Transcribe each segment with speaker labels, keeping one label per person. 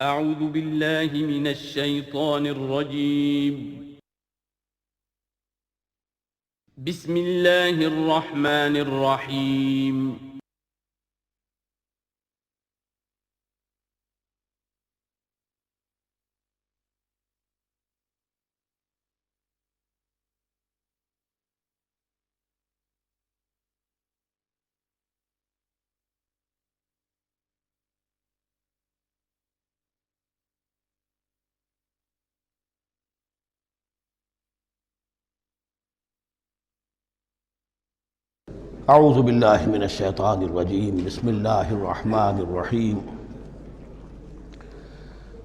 Speaker 1: اعوذ باللہ من الشیطان الرجیم بسم اللہ الرحمن الرحیم
Speaker 2: اعوذ باللہ من الشیطان الرجیم بسم اللہ الرحمن الرحیم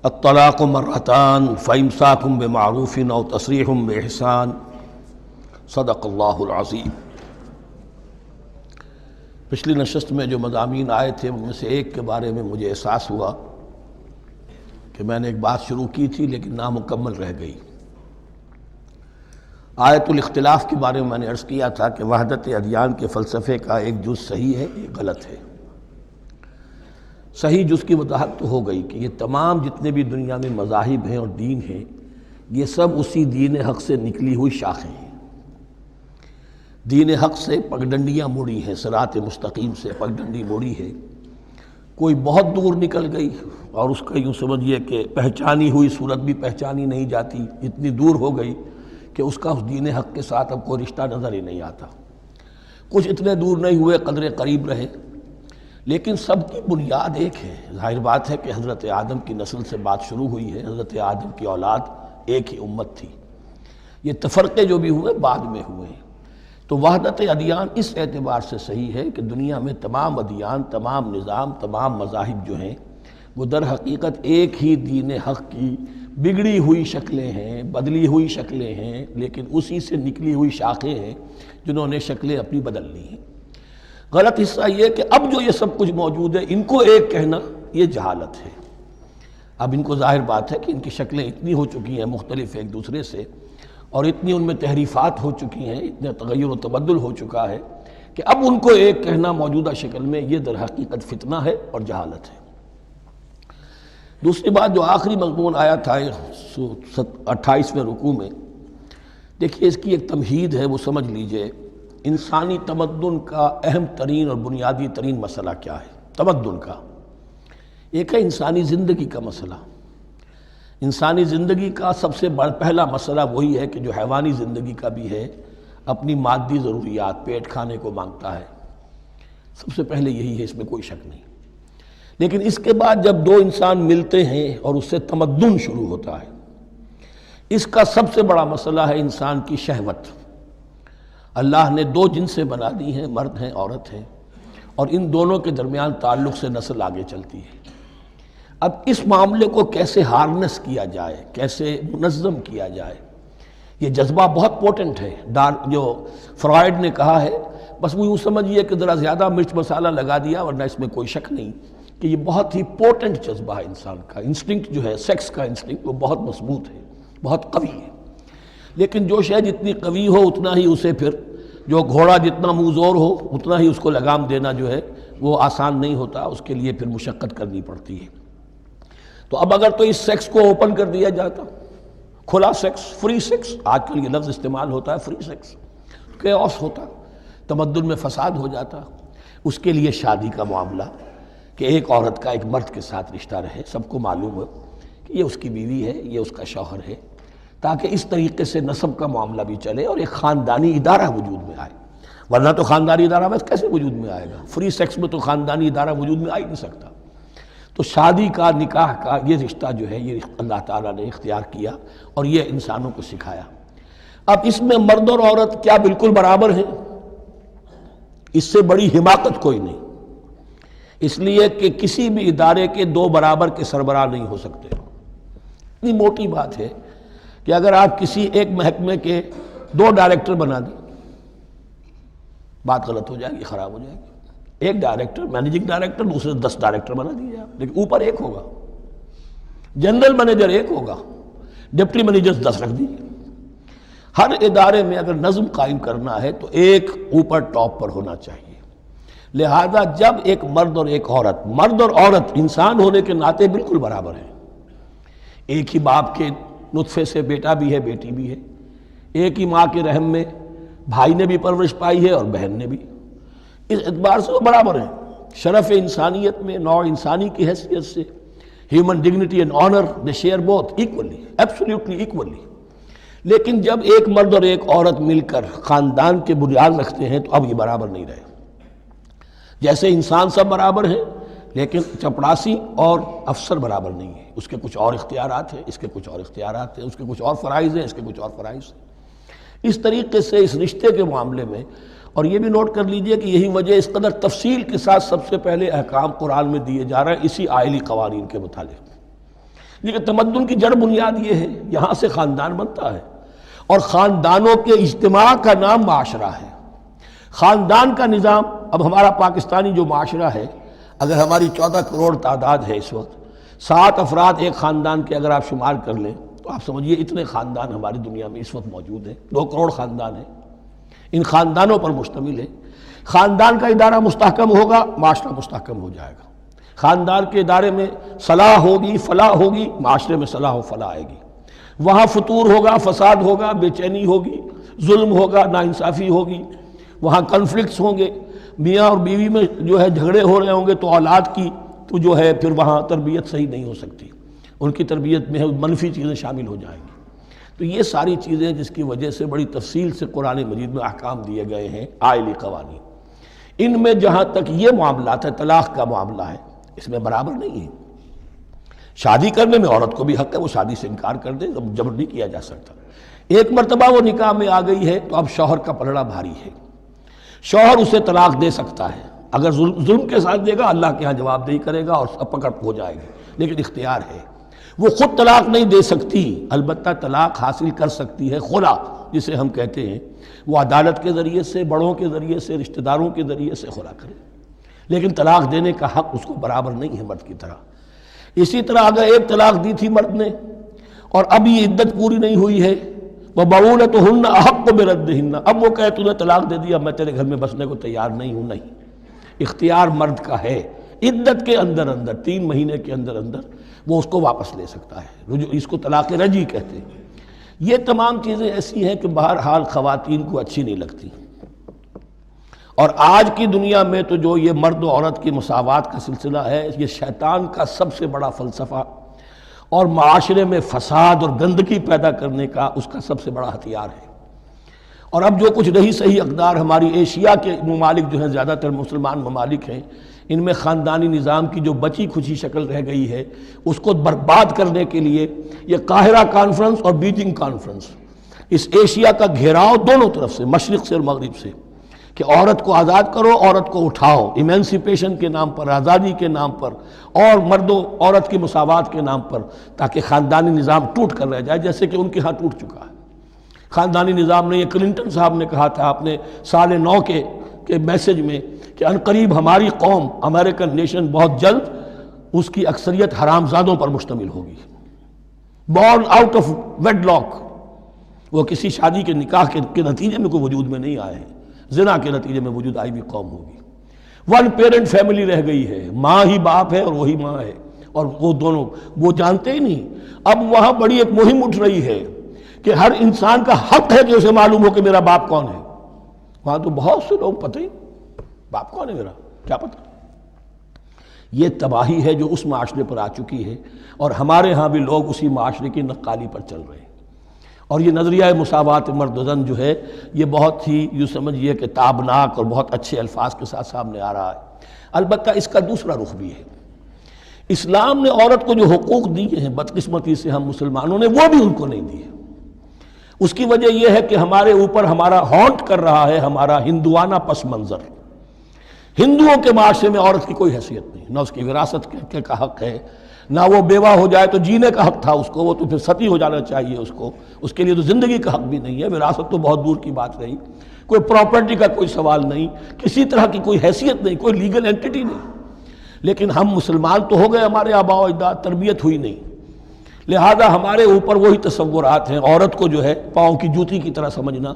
Speaker 2: الطلاق مرتان فامساک بمعروف او تسریح باحسان صدق اللہ العظیم۔ پچھلی نشست میں جو مضامین آئے تھے ان میں سے ایک کے بارے میں مجھے احساس ہوا کہ میں نے ایک بات شروع کی تھی لیکن نامکمل رہ گئی۔ آیت الاختلاف کے بارے میں نے عرض کیا تھا کہ وحدت ادیان کے فلسفے کا ایک جز صحیح ہے، ایک غلط ہے۔ صحیح جز کی وضاحت تو ہو گئی کہ یہ تمام جتنے بھی دنیا میں مذاہب ہیں اور دین ہیں یہ سب اسی دین حق سے نکلی ہوئی شاخیں ہیں۔ دین حق سے پگڈنڈیاں مڑی ہیں، صراط مستقیم سے پگڈنڈی مڑی ہے، کوئی بہت دور نکل گئی اور اس کا یوں سمجھیے کہ پہچانی ہوئی صورت بھی پہچانی نہیں جاتی، اتنی دور ہو گئی کہ اس کا اس دین حق کے ساتھ اب کوئی رشتہ نظر ہی نہیں آتا۔ کچھ اتنے دور نہیں ہوئے، قدرے قریب رہے، لیکن سب کی بنیاد ایک ہے۔ ظاہر بات ہے کہ حضرت آدم کی نسل سے بات شروع ہوئی ہے، حضرت آدم کی اولاد ایک ہی امت تھی۔ یہ تفرقے جو بھی ہوئے بعد میں ہوئے ہیں۔ تو وحدت ادیان اس اعتبار سے صحیح ہے کہ دنیا میں تمام ادیان، تمام نظام، تمام مذاہب جو ہیں وہ در حقیقت ایک ہی دین حق کی بگڑی ہوئی شکلیں ہیں، بدلی ہوئی شکلیں ہیں، لیکن اسی سے نکلی ہوئی شاخیں ہیں جنہوں نے شکلیں اپنی بدل لی ہیں۔ غلط حصہ یہ کہ اب جو یہ سب کچھ موجود ہے ان کو ایک کہنا یہ جہالت ہے۔ اب ان کو ظاہر بات ہے کہ ان کی شکلیں اتنی ہو چکی ہیں مختلف ایک دوسرے سے، اور اتنی ان میں تحریفات ہو چکی ہیں، اتنا تغیر و تبدل ہو چکا ہے کہ اب ان کو ایک کہنا موجودہ شکل میں یہ در حقیقت فتنہ ہے اور جہالت ہے۔ دوسری بات جو آخری مضمون آیا تھا 28ویں رکوع میں، دیکھیے اس کی ایک تمہید ہے، وہ سمجھ لیجئے۔ انسانی تمدن کا اہم ترین اور بنیادی ترین مسئلہ کیا ہے تمدن کا؟ ایک ہے انسانی زندگی کا مسئلہ۔ انسانی زندگی کا سب سے پہلا مسئلہ وہی ہے کہ جو حیوانی زندگی کا بھی ہے، اپنی مادی ضروریات، پیٹ کھانے کو مانگتا ہے، سب سے پہلے یہی ہے، اس میں کوئی شک نہیں۔ لیکن اس کے بعد جب دو انسان ملتے ہیں اور اس سے تمدن شروع ہوتا ہے، اس کا سب سے بڑا مسئلہ ہے انسان کی شہوت۔ اللہ نے دو جنسیں بنا دی ہیں، مرد ہیں، عورت ہیں، اور ان دونوں کے درمیان تعلق سے نسل آگے چلتی ہے۔ اب اس معاملے کو کیسے ہارنس کیا جائے، کیسے منظم کیا جائے، یہ جذبہ بہت پوٹنٹ ہے۔ جو فرائڈ نے کہا ہے، بس وہ یوں سمجھیے کہ ذرا زیادہ مرچ مسالہ لگا دیا، ورنہ اس میں کوئی شک نہیں کہ یہ بہت ہی پوٹنٹ جذبہ ہے انسان کا۔ انسٹنکٹ جو ہے، سیکس کا انسٹنکٹ، وہ بہت مضبوط ہے، بہت قوی ہے۔ لیکن جو شے جتنی قوی ہو اتنا ہی اسے پھر، جو گھوڑا جتنا منہ زور ہو اتنا ہی اس کو لگام دینا جو ہے وہ آسان نہیں ہوتا، اس کے لیے پھر مشقت کرنی پڑتی ہے۔ تو اب اگر تو اس سیکس کو اوپن کر دیا جاتا، کھلا سیکس، فری سیکس، آج کل یہ لفظ استعمال ہوتا ہے، فری سیکس، کیوس ہوتا، تمدن میں فساد ہو جاتا۔ اس کے لیے شادی کا معاملہ کہ ایک عورت کا ایک مرد کے ساتھ رشتہ رہے، سب کو معلوم ہو کہ یہ اس کی بیوی ہے، یہ اس کا شوہر ہے، تاکہ اس طریقے سے نسب کا معاملہ بھی چلے اور ایک خاندانی ادارہ وجود میں آئے۔ ورنہ تو خاندانی ادارہ بس کیسے وجود میں آئے گا؟ فری سیکس میں تو خاندانی ادارہ وجود میں آ ہی نہیں سکتا۔ تو شادی کا، نکاح کا یہ رشتہ جو ہے یہ اللہ تعالیٰ نے اختیار کیا اور یہ انسانوں کو سکھایا۔ اب اس میں مرد اور عورت کیا بالکل برابر ہیں؟ اس سے بڑی حماقت کوئی نہیں، اس لیے کہ کسی بھی ادارے کے دو برابر کے سربراہ نہیں ہو سکتے۔ اتنی موٹی بات ہے کہ اگر آپ کسی ایک محکمے کے دو ڈائریکٹر بنا دیں، بات غلط ہو جائے گی، خراب ہو جائے گی۔ ایک ڈائریکٹر، مینیجنگ ڈائریکٹر، دوسرے 10 ڈائریکٹر بنا دیجیے آپ، لیکن اوپر ایک ہوگا، جنرل مینیجر ایک ہوگا، ڈپٹی مینیجر 10 رکھ دیجیے۔ ہر ادارے میں اگر نظم قائم کرنا ہے تو ایک اوپر ٹاپ پر ہونا چاہیے۔ لہذا جب ایک مرد اور ایک عورت، مرد اور عورت انسان ہونے کے ناطے بالکل برابر ہیں، ایک ہی باپ کے نطفے سے بیٹا بھی ہے بیٹی بھی ہے، ایک ہی ماں کے رحم میں بھائی نے بھی پرورش پائی ہے اور بہن نے بھی، اس اعتبار سے وہ برابر ہیں، شرف انسانیت میں، نوع انسانی کی حیثیت سے، human dignity and honour they share both equally, absolutely equally. لیکن جب ایک مرد اور ایک عورت مل کر خاندان کے بنیاد رکھتے ہیں تو اب یہ برابر نہیں رہے۔ جیسے انسان سب برابر ہیں لیکن چپڑاسی اور افسر برابر نہیں ہے، اس کے کچھ اور اختیارات ہیں، اس کے کچھ اور اختیارات ہیں، اس کے کچھ اور فرائض ہیں، اس کے کچھ اور فرائض ہیں۔ اس طریقے سے اس رشتے کے معاملے میں، اور یہ بھی نوٹ کر لیجئے کہ یہی وجہ اس قدر تفصیل کے ساتھ سب سے پہلے احکام قرآن میں دیے جا رہے ہیں اسی آئلی قوانین کے متعلق۔ لیکن تمدن کی جڑ بنیاد یہ ہے، یہاں سے خاندان بنتا ہے، اور خاندانوں کے اجتماع کا نام معاشرہ ہے۔ خاندان کا نظام، اب ہمارا پاکستانی جو معاشرہ ہے، اگر ہماری 14 کروڑ تعداد ہے اس وقت، 7 افراد ایک خاندان کے اگر آپ شمار کر لیں تو آپ سمجھیے اتنے خاندان ہماری دنیا میں اس وقت موجود ہیں، 2 کروڑ خاندان ہیں، ان خاندانوں پر مشتمل ہے۔ خاندان کا ادارہ مستحکم ہوگا، معاشرہ مستحکم ہو جائے گا۔ خاندان کے ادارے میں صلاح ہوگی، فلاح ہوگی، معاشرے میں صلاح و فلاح آئے گی۔ وہاں فتور ہوگا، فساد ہوگا، بے چینی ہوگی، ظلم ہوگا، ناانصافی ہوگی، وہاں کنفلکٹس ہوں گے، میاں اور بیوی میں جو ہے جھگڑے ہو رہے ہوں گے تو اولاد کی تو جو ہے پھر وہاں تربیت صحیح نہیں ہو سکتی، ان کی تربیت میں منفی چیزیں شامل ہو جائیں گی۔ تو یہ ساری چیزیں جس کی وجہ سے بڑی تفصیل سے قرآن مجید میں احکام دیے گئے ہیں آئلی قوانین، ان میں جہاں تک یہ معاملات ہے، طلاق کا معاملہ ہے، اس میں برابر نہیں ہے۔ شادی کرنے میں عورت کو بھی حق ہے، وہ شادی سے انکار کر دے، جبر نہیں کیا جا سکتا۔ ایک مرتبہ وہ نکاح میں آ گئی ہے تو اب شوہر کا پلڑا بھاری ہے، شوہر اسے طلاق دے سکتا ہے، اگر ظلم کے ساتھ دے گا اللہ کے ہاں جواب دہی کرے گا اور پکڑ ہو جائے گی، لیکن اختیار ہے۔ وہ خود طلاق نہیں دے سکتی، البتہ طلاق حاصل کر سکتی ہے، خلا جسے ہم کہتے ہیں، وہ عدالت کے ذریعے سے، بڑوں کے ذریعے سے، رشتہ داروں کے ذریعے سے خلا کرے، لیکن طلاق دینے کا حق اس کو برابر نہیں ہے مرد کی طرح۔ اسی طرح اگر ایک طلاق دی تھی مرد نے اور اب یہ عدت پوری نہیں ہوئی ہے، وَبَعُولَتُهُنَّ أَحَقُّ بِرَدِّهِنَّ، اب وہ کہے تو نے طلاق دے دیا، میں تیرے گھر میں بسنے کو تیار نہیں ہوں، نہیں، اختیار مرد کا ہے، عدت کے اندر 3 مہینے کے اندر وہ اس کو واپس لے سکتا ہے، اس کو طلاق رجعی کہتے ہیں۔ یہ تمام چیزیں ایسی ہیں کہ بہرحال خواتین کو اچھی نہیں لگتی، اور آج کی دنیا میں تو جو یہ مرد و عورت کی مساوات کا سلسلہ ہے، یہ شیطان کا سب سے بڑا فلسفہ اور معاشرے میں فساد اور گندگی پیدا کرنے کا اس کا سب سے بڑا ہتھیار ہے۔ اور اب جو کچھ رہی صحیح اقدار ہماری ایشیا کے ممالک جو ہیں، زیادہ تر مسلمان ممالک ہیں، ان میں خاندانی نظام کی جو بچی کھچی شکل رہ گئی ہے اس کو برباد کرنے کے لیے یہ قاہرہ کانفرنس اور بیجنگ کانفرنس، اس ایشیا کا گھیراؤ دونوں طرف سے، مشرق سے اور مغرب سے، کہ عورت کو آزاد کرو، عورت کو اٹھاؤ، ایمینسیپیشن کے نام پر، آزادی کے نام پر، اور مرد و عورت کی مساوات کے نام پر، تاکہ خاندانی نظام ٹوٹ کر رہ جائے، جیسے کہ ان کے ہاں ٹوٹ چکا ہے خاندانی نظام نے۔ یہ کلنٹن صاحب نے کہا تھا اپنے سال 9 کے میسج میں کہ عنقریب ہماری قوم، امریکن نیشن، بہت جلد اس کی اکثریت حرام زادوں پر مشتمل ہوگی، born out of wedlock, وہ کسی شادی کے نکاح کے نتیجے میں کوئی وجود میں نہیں آئے ہیں، زنا کے نتیجے میں وجود آئی بھی قوم ہوگی۔ 1 پیرنٹ فیملی رہ گئی ہے، ماں ہی باپ ہے اور وہی ماں ہے، اور وہ دونوں وہ جانتے ہی نہیں۔ اب وہاں بڑی ایک مہم اٹھ رہی ہے کہ ہر انسان کا حق ہے کہ اسے معلوم ہو کہ میرا باپ کون ہے۔ وہاں تو بہت سے لوگ پتہ ہی باپ کون ہے میرا، کیا پتہ۔ یہ تباہی ہے جو اس معاشرے پر آ چکی ہے، اور ہمارے ہاں بھی لوگ اسی معاشرے کی نقالی پر چل رہے ہیں۔ اور یہ نظریہ مساوات مرد و زن جو ہے یہ بہت ہی یوں سمجھیے کہ تابناک اور بہت اچھے الفاظ کے ساتھ سامنے آ رہا ہے۔ البتہ اس کا دوسرا رخ بھی ہے، اسلام نے عورت کو جو حقوق دیے ہیں بدقسمتی سے ہم مسلمانوں نے وہ بھی ان کو نہیں دیے۔ اس کی وجہ یہ ہے کہ ہمارے اوپر ہمارا ہانٹ کر رہا ہے ہمارا ہندوانہ پس منظر۔ ہندوؤں کے معاشرے میں عورت کی کوئی حیثیت نہیں، نہ اس کی وراثت کا حق ہے، نہ وہ بیوہ ہو جائے تو جینے کا حق تھا اس کو، وہ تو پھر ستی ہو جانا چاہیے اس کو، اس کے لیے تو زندگی کا حق بھی نہیں ہے، وراثت تو بہت دور کی بات رہی، کوئی پراپرٹی کا کوئی سوال نہیں، کسی طرح کی کوئی حیثیت نہیں، کوئی لیگل اینٹیٹی نہیں۔ لیکن ہم مسلمان تو ہو گئے، ہمارے آباء و اجداد، تربیت ہوئی نہیں، لہذا ہمارے اوپر وہی تصورات ہیں، عورت کو جو ہے پاؤں کی جوتی کی طرح سمجھنا۔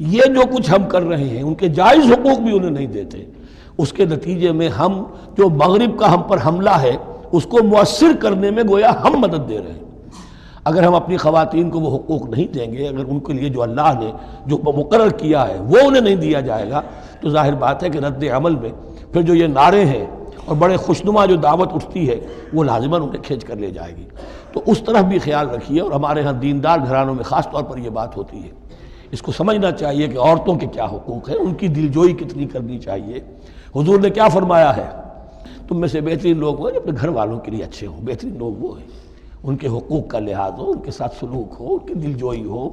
Speaker 2: یہ جو کچھ ہم کر رہے ہیں ان کے جائز حقوق بھی انہیں نہیں دیتے، اس کے نتیجے میں ہم جو مغرب کا ہم پر حملہ ہے اس کو مؤثر کرنے میں گویا ہم مدد دے رہے ہیں۔ اگر ہم اپنی خواتین کو وہ حقوق نہیں دیں گے، اگر ان کے لیے جو اللہ نے جو مقرر کیا ہے وہ انہیں نہیں دیا جائے گا، تو ظاہر بات ہے کہ رد عمل میں پھر جو یہ نعرے ہیں اور بڑے خوشنما جو دعوت اٹھتی ہے وہ لازماً انہیں کھینچ کر لے جائے گی۔ تو اس طرف بھی خیال رکھیے، اور ہمارے ہاں دیندار گھرانوں میں خاص طور پر یہ بات ہوتی ہے، اس کو سمجھنا چاہیے کہ عورتوں کے کیا حقوق ہیں، ان کی دلجوئی کتنی کرنی چاہیے۔ حضور نے کیا فرمایا ہے؟ تم میں سے بہترین لوگ وہ جو اپنے گھر والوں کے لیے اچھے ہوں، بہترین لوگ وہ ہیں ان کے حقوق کا لحاظ ہو، ان کے ساتھ سلوک ہو، ان کی دلجوئی ہو،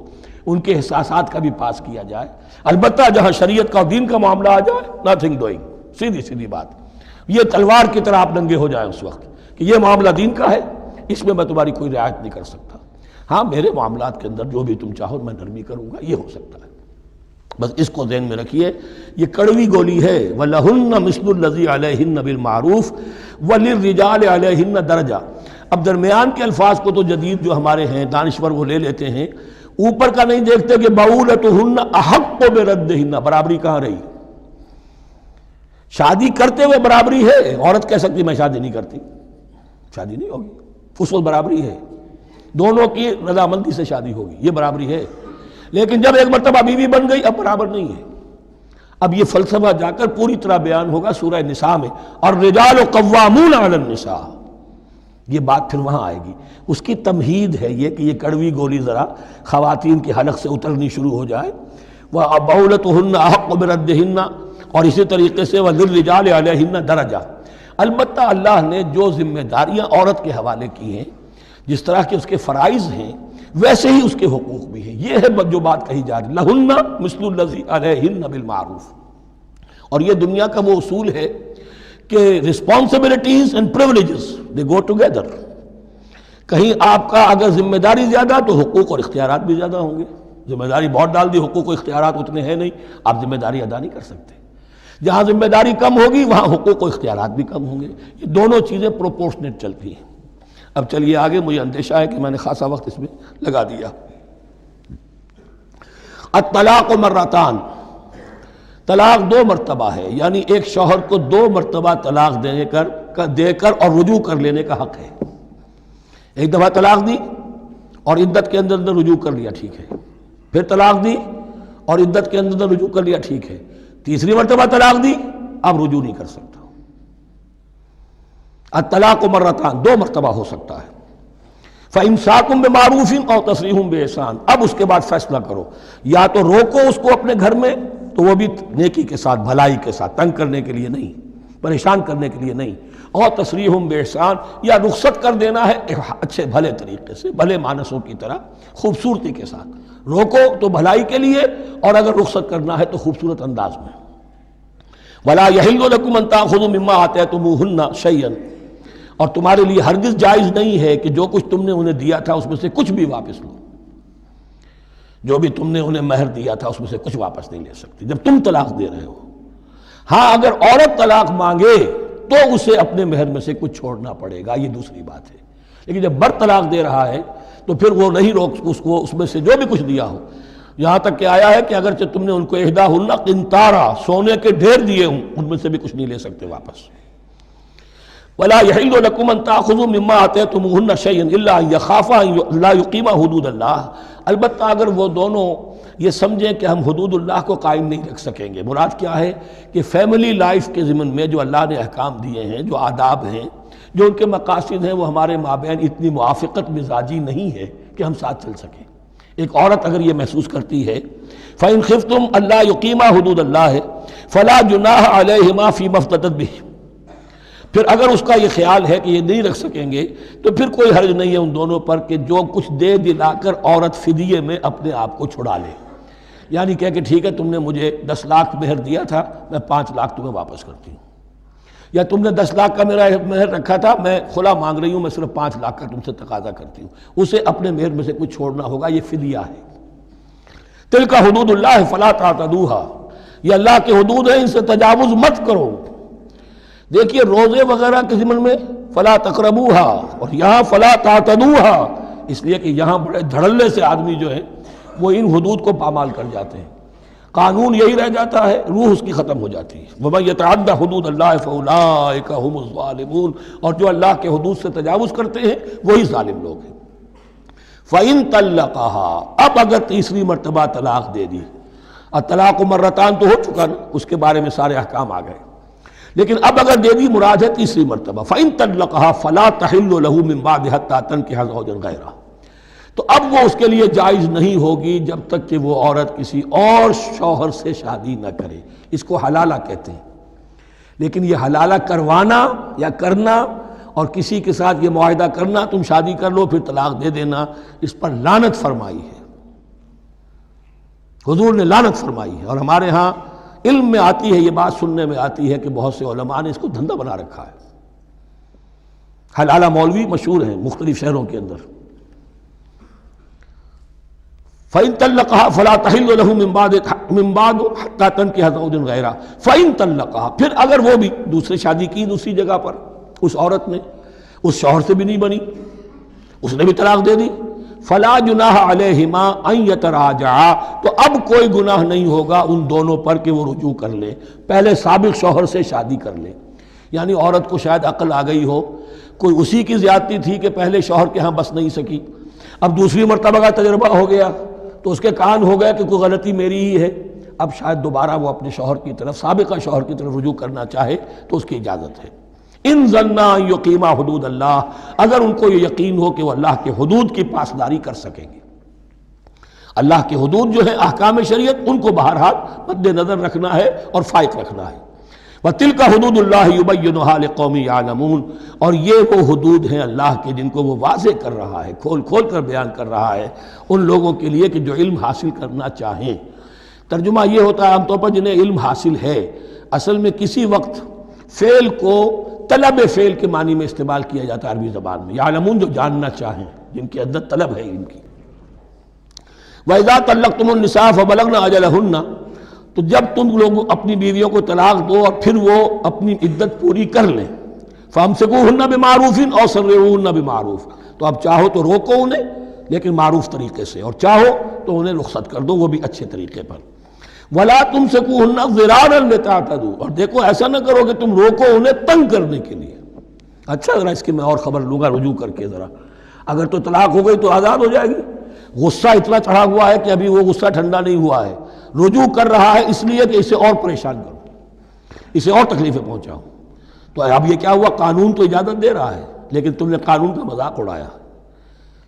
Speaker 2: ان کے احساسات کا بھی پاس کیا جائے۔ البتہ جہاں شریعت کا اور دین کا معاملہ آ جائے، نتھنگ ڈوئنگ، سیدھی سیدھی بات، یہ تلوار کی طرح آپ ننگے ہو جائیں اس وقت کہ یہ معاملہ دین کا ہے، اس میں میں تمہاری کوئی رعایت نہیں کر سکتا، ہاں میرے معاملات کے اندر جو بھی تم چاہو میں نرمی کروں گا، یہ ہو سکتا ہے۔ بس اس کو ذہن میں رکھیے، یہ کڑوی گولی ہے۔ وَلَهُنَّ مِثْلُ الَّذِي عَلَيْهِنَّ بِالْمَعْرُوفِ وَلِلرِّجَالِ عَلَيْهِنَّ دَرَجَةٌ۔ اب درمیان کے الفاظ کو تو جدید جو ہمارے ہیں دانشور وہ لے لیتے ہیں، اوپر کا نہیں دیکھتے کہ بَعُولَتُهُنَّ أَحَقُّ بِرَدِّهِنَّ، برابری کہاں رہی؟ شادی کرتے ہوئے برابری ہے، عورت کہہ سکتی میں شادی نہیں کرتی، شادی نہیں ہوگی، اس وقت برابری ہے، دونوں کی رضامندی سے شادی ہوگی، یہ برابری ہے۔ لیکن جب ایک مرتبہ بیوی بن گئی اب برابر نہیں ہے۔ اب یہ فلسفہ جا کر پوری طرح بیان ہوگا سورہ نساء میں، اور رجال قوامون علی النساء، یہ بات پھر وہاں آئے گی۔ اس کی تمہید ہے یہ کہ یہ کڑوی گولی ذرا خواتین کے حلق سے اترنی شروع ہو جائے۔ وَبَعُولَتُهُنَّ أَحَقُّ بِرَدِّهِنَّ، اور اسی طریقے سے وَلِلرِّجَالِ عَلَيْهِنَّ دَرَجَةٌ، البتہ اللہ نے جو ذمہ داریاں عورت کے حوالے کی ہیں، جس طرح کے اس کے فرائض ہیں ویسے ہی اس کے حقوق بھی ہیں، یہ ہے جو بات کہی جا رہی، لَهُنَّ مِثْلُ الَّذِي عَلَيْهِنَّ بِالْمَعْرُوفِ۔ اور یہ دنیا کا وہ اصول ہے کہ responsibilities and privileges they go together۔ کہیں آپ کا اگر ذمہ داری زیادہ تو حقوق اور اختیارات بھی زیادہ ہوں گے، ذمہ داری بہت ڈال دی، حقوق و اختیارات اتنے ہیں نہیں، آپ ذمہ داری ادا نہیں کر سکتے۔ جہاں ذمہ داری کم ہوگی وہاں حقوق و اختیارات بھی کم ہوں گے، یہ دونوں چیزیں پروپورشنیٹ چلتی ہیں۔ اب چلیے آگے، مجھے اندیشہ ہے کہ میں نے خاصا وقت اس میں لگا دیا۔ الطلاق مرتان، طلاق دو مرتبہ ہے، یعنی ایک شوہر کو دو مرتبہ طلاق دے کر اور رجوع کر لینے کا حق ہے۔ ایک دفعہ طلاق دی اور عدت کے اندر رجوع کر لیا، ٹھیک ہے، پھر طلاق دی اور عدت کے اندر رجوع کر لیا، ٹھیک ہے، تیسری مرتبہ طلاق دی اب رجوع نہیں کر سکتا۔ الطلاق مرتان، دو مرتبہ ہو سکتا ہے۔ فَإِمْسَاكٌ بِمَعْرُوفٍ أَوْ تَسْرِيحٌ بِإِحْسَانٍ، اب اس کے بعد فیصلہ کرو، یا تو روکو اس کو اپنے گھر میں تو وہ بھی نیکی کے ساتھ، بھلائی کے ساتھ، تنگ کرنے کے لیے نہیں، پریشان کرنے کے لیے نہیں، اور تسریح بِإِحْسَان، یا رخصت کر دینا ہے اچھے بھلے طریقے سے، بھلے مانسوں کی طرح، خوبصورتی کے ساتھ، روکو تو بھلائی کے لیے، اور اگر رخصت کرنا ہے تو خوبصورت انداز میں۔ وَلَا يَحِلُّ لَكُمْ أَن تَأْخُذُوا مِمَّا آتَيْتُمُوهُنَّ شَيْئًا، اور تمہارے لیے ہرگز جائز نہیں ہے کہ جو کچھ تم نے انہیں دیا تھا اس میں سے کچھ بھی واپس لو، جو بھی تم نے انہیں مہر دیا تھا اس میں سے کچھ واپس نہیں لے سکتے جب تم طلاق دے رہے ہو۔ ہاں اگر عورت طلاق مانگے تو اسے اپنے مہر میں سے کچھ چھوڑنا پڑے گا، یہ دوسری بات ہے، لیکن جب بر طلاق دے رہا ہے تو پھر وہ نہیں روک اس کو اس میں سے جو بھی کچھ دیا ہو، یہاں تک کہ آیا ہے کہ اگرچہ تم نے ان کو احداہن قنطارا، سونے کے ڈھیر دیے ہوں، ان میں سے بھی کچھ نہیں لے سکتے واپس۔ وَلَا يَحِلُّ لَكُمْ أَن تَأْخُذُوا مِمَّا آتَيْتُمُوهُنَّ شَيْئًا إِلَّا أَن يَخَافَا أَن لَا يُقِيمَا حُدُودَ اللَّهِ، البتہ اگر وہ دونوں یہ سمجھیں کہ ہم حدود اللہ کو قائم نہیں رکھ سکیں گے۔ مراد کیا ہے کہ فیملی لائف کے ضمن میں جو اللہ نے احکام دیے ہیں، جو آداب ہیں، جو ان کے مقاصد ہیں، وہ ہمارے مابین اتنی موافقت مزاجی نہیں ہے کہ ہم ساتھ چل سکیں۔ ایک عورت اگر یہ محسوس کرتی ہے فَإِنْ خِفْتُمْ أَلَّا يُقِيمَا حُدُودَ اللَّهِ فَلَا جُنَاحَ عَلَيْهِمَا فِيمَا افْتَدَتْ بِهِ، پھر اگر اس کا یہ خیال ہے کہ یہ نہیں رکھ سکیں گے تو پھر کوئی حرج نہیں ہے ان دونوں پر کہ جو کچھ دے دلا کر عورت فدیے میں اپنے آپ کو چھڑا لے، یعنی کہہ کہ ٹھیک ہے تم نے مجھے 10 لاکھ مہر دیا تھا، میں 5 لاکھ تمہیں واپس کرتی ہوں، یا تم نے 10 لاکھ کا میرا مہر رکھا تھا، میں خلا مانگ رہی ہوں، میں صرف 5 لاکھ کا تم سے تقاضا کرتی ہوں، اسے اپنے مہر میں سے کچھ چھوڑنا ہوگا، یہ فدیہ ہے۔ تلک حدود اللہ فلا تعتدوها، یہ اللہ کے حدود ہیں، ان سے تجاوز مت کرو۔ دیکھیے روزے وغیرہ کے ضمن میں فلا تقربوها، اور یہاں فلا تعتدوها، اس لیے کہ یہاں بڑے دھڑلے سے آدمی جو ہے وہ ان حدود کو پامال کر جاتے ہیں، قانون یہی رہ جاتا ہے، روح اس کی ختم ہو جاتی ہے۔ وَمَن يَتَعَدَّ حُدُودَ اللَّهِ فَأُولَٰئِكَ هُمُ الظَّالِمُونَ، اور جو اللہ کے حدود سے تجاوز کرتے ہیں وہی ظالم لوگ ہیں۔ فَإِن طَلَّقَهَا، اب اگر تیسری مرتبہ طلاق دے دی، الطلاق مرتان تو ہو چکا نا، اس کے بارے میں سارے احکام آ گئے، لیکن اب اگر دے دی مراد ہے تیسری مرتبہ، فَإِن طَلَّقَهَا فَلَا تَحِلُّ لَهُ مِن بَعْدِ حَتَّى تَنكِحَ زَوْجًا غَيْرَهُ، تو اب وہ اس کے لیے جائز نہیں ہوگی جب تک کہ وہ عورت کسی اور شوہر سے شادی نہ کرے۔ اس کو حلالہ کہتے ہیں، لیکن یہ حلالہ کروانا یا کرنا اور کسی کے ساتھ یہ معاہدہ کرنا تم شادی کر لو پھر طلاق دے دینا، اس پر لعنت فرمائی ہے، حضور نے لعنت فرمائی ہے۔ اور ہمارے ہاں علم میں آتی ہے، یہ بات سننے میں آتی ہے کہ بہت سے علماء نے اس کو دھندا بنا رکھا ہے۔ حلالہ مولوی مشہور ہیں مختلف شہروں کے اندر۔ فَإِن طَلَّقَهَا فَلَا تَحِلُّ لَهُ مِن بَعْدُ حَتَّى تَنكِحَ زَوْجًا غَيْرَهُ فَإِن طَلَّقَهَا، پھر اگر وہ بھی دوسری شادی کی دوسری جگہ پر، اس عورت نے اس شوہر سے بھی نہیں بنی، اس نے بھی طلاق دے دی، فَلَا جُنَاحَ عَلَيْهِمَا أَن يَتَرَاجَعَا، تو اب کوئی گناہ نہیں ہوگا ان دونوں پر کہ وہ رجوع کر لیں، پہلے سابق شوہر سے شادی کر لیں۔ یعنی عورت کو شاید عقل آ گئی ہو، کوئی اسی کی زیادتی تھی کہ پہلے شوہر کے ہاں بس نہیں سکی، اب دوسری مرتبہ کا تجربہ ہو گیا تو اس کے کان ہو گیا کہ کوئی غلطی میری ہی ہے، اب شاید دوبارہ وہ اپنے شوہر کی طرف، سابقہ شوہر کی طرف رجوع کرنا چاہے تو اس کی اجازت ہے۔ ان ظنا ان یقیما حدود اللہ، اگر ان کو یہ یقین ہو کہ وہ اللہ کے حدود کی پاسداری کر سکیں گے۔ اللہ کے حدود جو ہے احکام شریعت، ان کو بہرحال مد نظر رکھنا ہے اور فائق رکھنا ہے۔ وَتِلْكَ حُدُودُ اللَّهِ يُبَيِّنُهَا لِقَوْمٍ يَعْلَمُونَ، اور یہ وہ حدود ہیں اللہ کے جن کو وہ واضح کر رہا ہے، کھول کھول کر بیان کر رہا ہے ان لوگوں کے لیے کہ جو علم حاصل کرنا چاہیں۔ ترجمہ یہ ہوتا ہے عام طور پر جنہیں علم حاصل ہے، اصل میں کسی وقت فعل کو طلب فعل کے معنی میں استعمال کیا جاتا ہے عربی زبان میں، یعلمون جو جاننا چاہیں، جن کے اندر طلب ہے علم کی۔ وَإِذَا طَلَّقْتُمُ النِّسَاءَ فَبَلَغْنَ أَجَلَهُنَّ، تو جب تم لوگ اپنی بیویوں کو طلاق دو اور پھر وہ اپنی عدت پوری کر لیں، فَأَمْسِكُوهُنَّ بِمَعْرُوفٍ أَوْ سَرِّحُوهُنَّ بِمَعْرُوفٍ، تو اب چاہو تو روکو انہیں لیکن معروف طریقے سے، اور چاہو تو انہیں رخصت کر دو وہ بھی اچھے طریقے پر۔ وَلَا تُمْسِكُوهُنَّ ضِرَارًا لِتَعْتَدُوا، اور دیکھو ایسا نہ کرو کہ تم روکو انہیں تنگ کرنے کے لیے۔ اچھا ذرا اس کی میں اور خبر لوں گا رجوع کر کے، ذرا اگر تو طلاق ہو گئی تو آزاد ہو جائے گی، غصہ اتنا چڑھا ہوا ہے کہ ابھی وہ غصہ ٹھنڈا نہیں ہوا ہے، رجوع کر رہا ہے اس لیے کہ اسے اور پریشان کروں، اسے اور تکلیفیں پہنچاؤں، تو اب یہ کیا ہوا، قانون تو اجازت دے رہا ہے لیکن تم نے قانون کا مذاق اڑایا،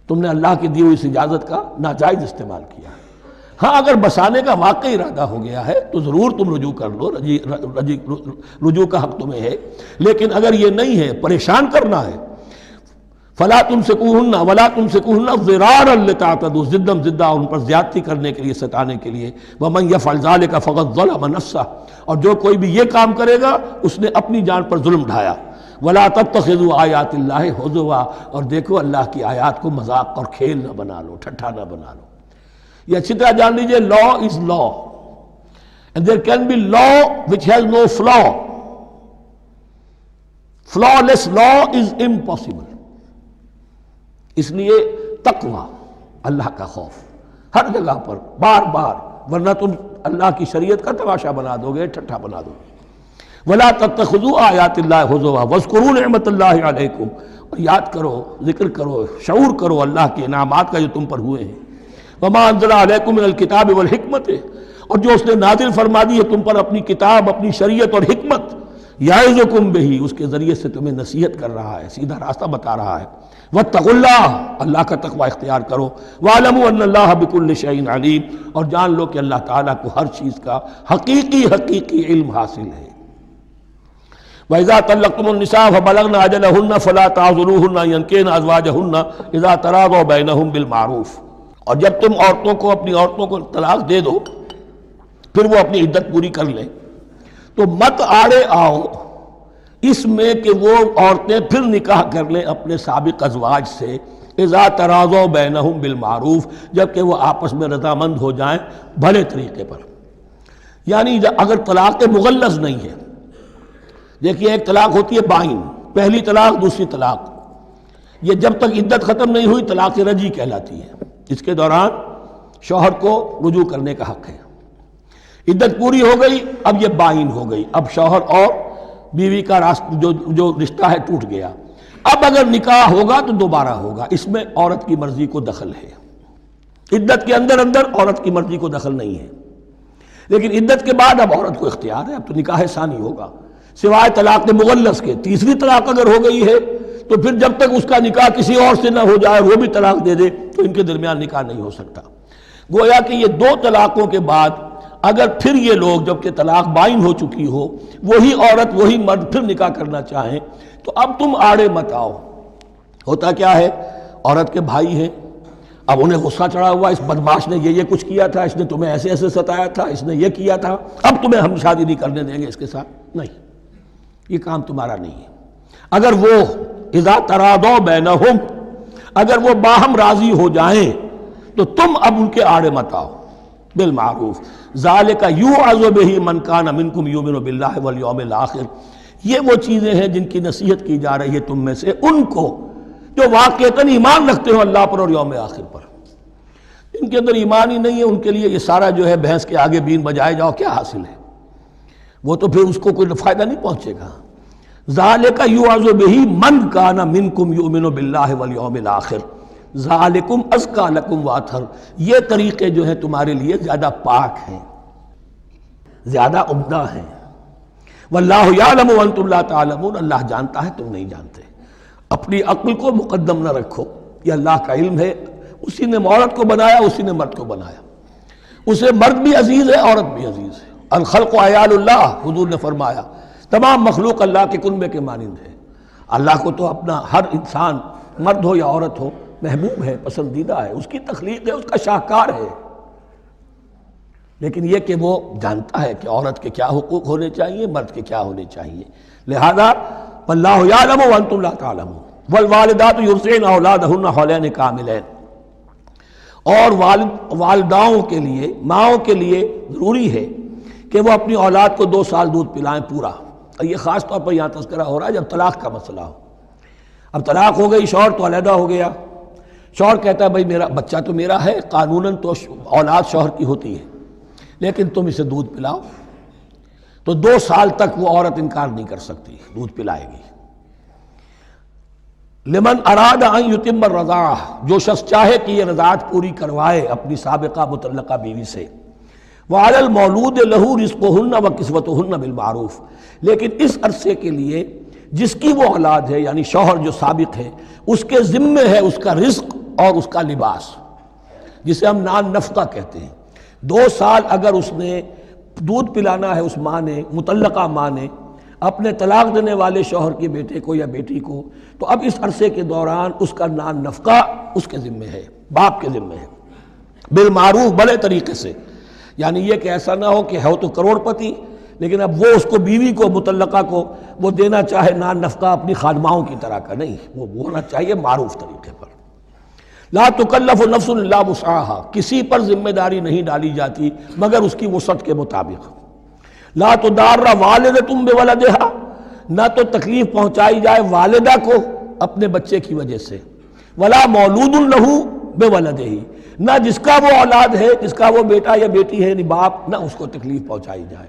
Speaker 2: تم نے اللہ کی دی ہوئی اس اجازت کا ناجائز استعمال کیا۔ ہاں اگر بسانے کا واقعی ارادہ ہو گیا ہے تو ضرور تم رجوع کر لو، رجوع کا حق تمہیں ہے، لیکن اگر یہ نہیں ہے، پریشان کرنا ہے، فَلَا تُمْسِكُوهُنَّ وَلَا تُمْسِكُوهُنَّ ضِرَارًا لِتَعْتَدُوا، ضدم زدہ ان پر زیادتی کرنے کے لیے، ستانے کے لیے۔ وَمَنْ يَفْعَلْ ذَلِكَ فَقَدْ ظَلَمَ نَفْسَهُ، اور جو کوئی بھی یہ کام کرے گا اس نے اپنی جان پر ظلم ڈھایا۔ وَلَا تَتَّخِذُوا آیَاتِ اللَّهِ هُزُوًا، اور دیکھو اللہ کی آیات کو مذاق اور کھیل نہ بنا لو، ٹھٹھا نہ بنا لو۔ یہ اچھی طرح جان لیجئے، لا از لا and there can be law which has no flaw. Flawless law is impossible. اس لیے تقوی، اللہ کا خوف ہر جگہ پر بار بار، ورنہ تم اللہ کی شریعت کا تماشا بنا دو گے، ٹھٹھا بنا دو گے۔ وَلَا تَتَّخِذُوا آیَاتِ اللَّهِ هُزُوًا وَاذْكُرُوا نِعْمَتَ اللَّهِ عَلَيْكُمْ، اور یاد کرو، ذکر کرو، شعور کرو اللہ کے انعامات کا جو تم پر ہوئے ہیں۔ وَمَا أَنزَلَ عَلَيْكُمْ مِنَ الْكِتَابِ وَالْحِكْمَةِ، اور جو اس نے نازل فرما دی ہے تم پر اپنی کتاب، اپنی شریعت اور حکمت، یعظکم بہ، اس کے ذریعے سے تمہیں نصیحت کر رہا ہے، سیدھا راستہ بتا رہا ہے۔ واتقوا اللہ، اللہ کا تقوی اختیار کرو۔ وَاعْلَمُوا أَنَّ اللَّهَ بِكُلِّ شَيْءٍ عَلِيمٌ، اور جان لو کہ اللہ تعالیٰ کو ہر چیز کا حقیقی علم حاصل ہے۔ وَإِذَا طَلَّقْتُمُ النِّسَاءَ فَبَلَغْنَ أَجَلَهُنَّ فَلَا تَعْضُلُوهُنَّ أَن يَنكِحْنَ أَزْوَاجَهُنَّ إِذَا تَرَاضَوْا بَيْنَهُم بِالْمَعْرُوفِ، اور جب تم اپنی عورتوں کو طلاق دے دو پھر وہ اپنی عدت پوری کر لیں، تو مت آڑے آؤ اس میں کہ وہ عورتیں پھر نکاح کر لیں اپنے سابق ازواج سے، اذا تراضوا بینہم بالمعروف، جبکہ وہ آپس میں رضامند ہو جائیں بھلے طریقے پر۔ یعنی اگر طلاق مغلظ نہیں ہے، دیکھیے ایک طلاق ہوتی ہے بائن، پہلی طلاق دوسری طلاق، یہ جب تک عدت ختم نہیں ہوئی طلاق رجعی کہلاتی ہے، اس کے دوران شوہر کو رجوع کرنے کا حق ہے۔ عدت پوری ہو گئی، اب یہ بائن ہو گئی، اب شوہر اور بیوی کا جو رشتہ ہے ٹوٹ گیا۔ اب اگر نکاح ہوگا تو دوبارہ ہوگا، اس میں عورت کی مرضی کو دخل ہے، عدت کے اندر عورت کی مرضی کو دخل نہیں ہے، لیکن عدت کے بعد اب عورت کو اختیار ہے، اب تو نکاح ثانی ہوگا، سوائے طلاق مغلظ کے۔ تیسری طلاق اگر ہو گئی ہے تو پھر جب تک اس کا نکاح کسی اور سے نہ ہو جائے، وہ بھی طلاق دے دے، تو ان کے درمیان نکاح نہیں ہو سکتا۔ گویا کہ یہ دو طلاقوں کے بعد اگر پھر یہ لوگ جبکہ طلاق بائن ہو چکی ہو، وہی عورت وہی مرد پھر نکاح کرنا چاہیں تو اب تم آڑے مت آؤ۔ ہوتا کیا ہے، عورت کے بھائی ہیں، اب انہیں غصہ چڑھا ہوا، اس بدماش نے یہ کچھ کیا تھا، اس نے تمہیں ایسے ایسے ستایا تھا، اس نے یہ کیا تھا، اب تمہیں ہم شادی نہیں کرنے دیں گے اس کے ساتھ، نہیں، یہ کام تمہارا نہیں ہے۔ اگر وہ اذا تراضوا بینہم، اگر وہ باہم راضی ہو جائیں تو تم اب ان کے آڑے مت آؤ، بالمعروف، ذالک یوعظ بہ من کان منکم یؤمن باللہ والیوم الآخر، یہ وہ چیزیں ہیں جن کی نصیحت کی جا رہی ہے تم میں سے ان کو جو واقعتاً ایمان رکھتے ہو اللہ پر اور یوم آخر پر۔ ان کے اندر ایمان ہی نہیں ہے، ان کے لیے یہ سارا جو ہے بھینس کے آگے بین بجائے جاؤ کیا حاصل ہے، وہ تو پھر اس کو کوئی فائدہ نہیں پہنچے گا۔ ذالک یوعظ بہ من کان منکم یؤمن باللہ والیوم الآخر ذالکم ازکی لکم واطہر، یہ طریقے جو ہیں تمہارے لیے زیادہ پاک ہیں، زیادہ عمدہ ہیں۔ واللہ یعلم وانتم لا تعلمون، اللہ جانتا ہے تم نہیں جانتے۔ اپنی عقل کو مقدم نہ رکھو، یہ اللہ کا علم ہے، اسی نے عورت کو بنایا، اسی نے مرد کو بنایا، اسے مرد بھی عزیز ہے، عورت بھی عزیز ہے۔ الخلق عیال اللہ، حضور نے فرمایا تمام مخلوق اللہ کے کنبے کے مانند ہے۔ اللہ کو تو اپنا ہر انسان مرد ہو یا عورت ہو محبوب ہے، پسندیدہ ہے، اس کی تخلیق ہے، اس کا شاہکار ہے، لیکن یہ کہ وہ جانتا ہے کہ عورت کے کیا حقوق ہونے چاہیے، مرد کے کیا ہونے چاہیے۔ لہذا واللہ یعلم وانتم لا تعلمون والوالدات یرضعن اولادہن حولین کاملین، اور والداؤں کے لیے، ماؤں کے لیے ضروری ہے کہ وہ اپنی اولاد کو 2 سال دودھ پلائیں پورا۔ اور یہ خاص طور پر یہاں تذکرہ ہو رہا ہے جب طلاق کا مسئلہ ہو۔ اب طلاق ہو گئی، شوہر تو علیحدہ ہو گیا، شوہر کہتا ہے بھائی میرا بچہ تو میرا ہے، قانوناً تو اولاد شوہر کی ہوتی ہے، لیکن تم اسے دودھ پلاؤ، تو 2 سال تک وہ عورت انکار نہیں کر سکتی، دودھ پلائے گی۔ لمن اراد ان یتم الرضاعہ، جو شخص چاہے کہ یہ رضاعت پوری کروائے اپنی سابقہ مطلقہ بیوی سے۔ وعلی المولود لہ رزقہن وکسوتہن بالمعروف، لیکن اس عرصے کے لیے جس کی وہ اولاد ہے، یعنی شوہر جو سابق ہے، اس کے ذمے ہے اس کا رزق اور اس کا لباس، جسے ہم نان نفقہ کہتے ہیں۔ 2 سال اگر اس نے دودھ پلانا ہے، اس ماں نے، مطلقہ ماں نے اپنے طلاق دینے والے شوہر کے بیٹے کو یا بیٹی کو، تو اب اس عرصے کے دوران اس کا نان نفقہ اس کے ذمے ہے، باپ کے ذمے ہے، بالمعروف، بڑے طریقے سے۔ یعنی یہ کہ ایسا نہ ہو کہ ہے تو کروڑ پتی، لیکن اب وہ اس کو بیوی کو مطلقہ کو وہ دینا چاہے نان نفقہ اپنی خادماؤں کی طرح کا، نہیں، وہ ہونا چاہیے معروف طریقے پر۔ لا تکلف نفس الا وسعها، کسی پر ذمہ داری نہیں ڈالی جاتی مگر اس کی وسعت کے مطابق۔ لا تضار والدۃ بولدہا، نہ تو تکلیف پہنچائی جائے والدہ کو اپنے بچے کی وجہ سے، ولا مولود لہ بولدہ، نہ جس کا وہ اولاد ہے، جس کا وہ بیٹا یا بیٹی ہے یعنی باپ، نہ اس کو تکلیف پہنچائی جائے۔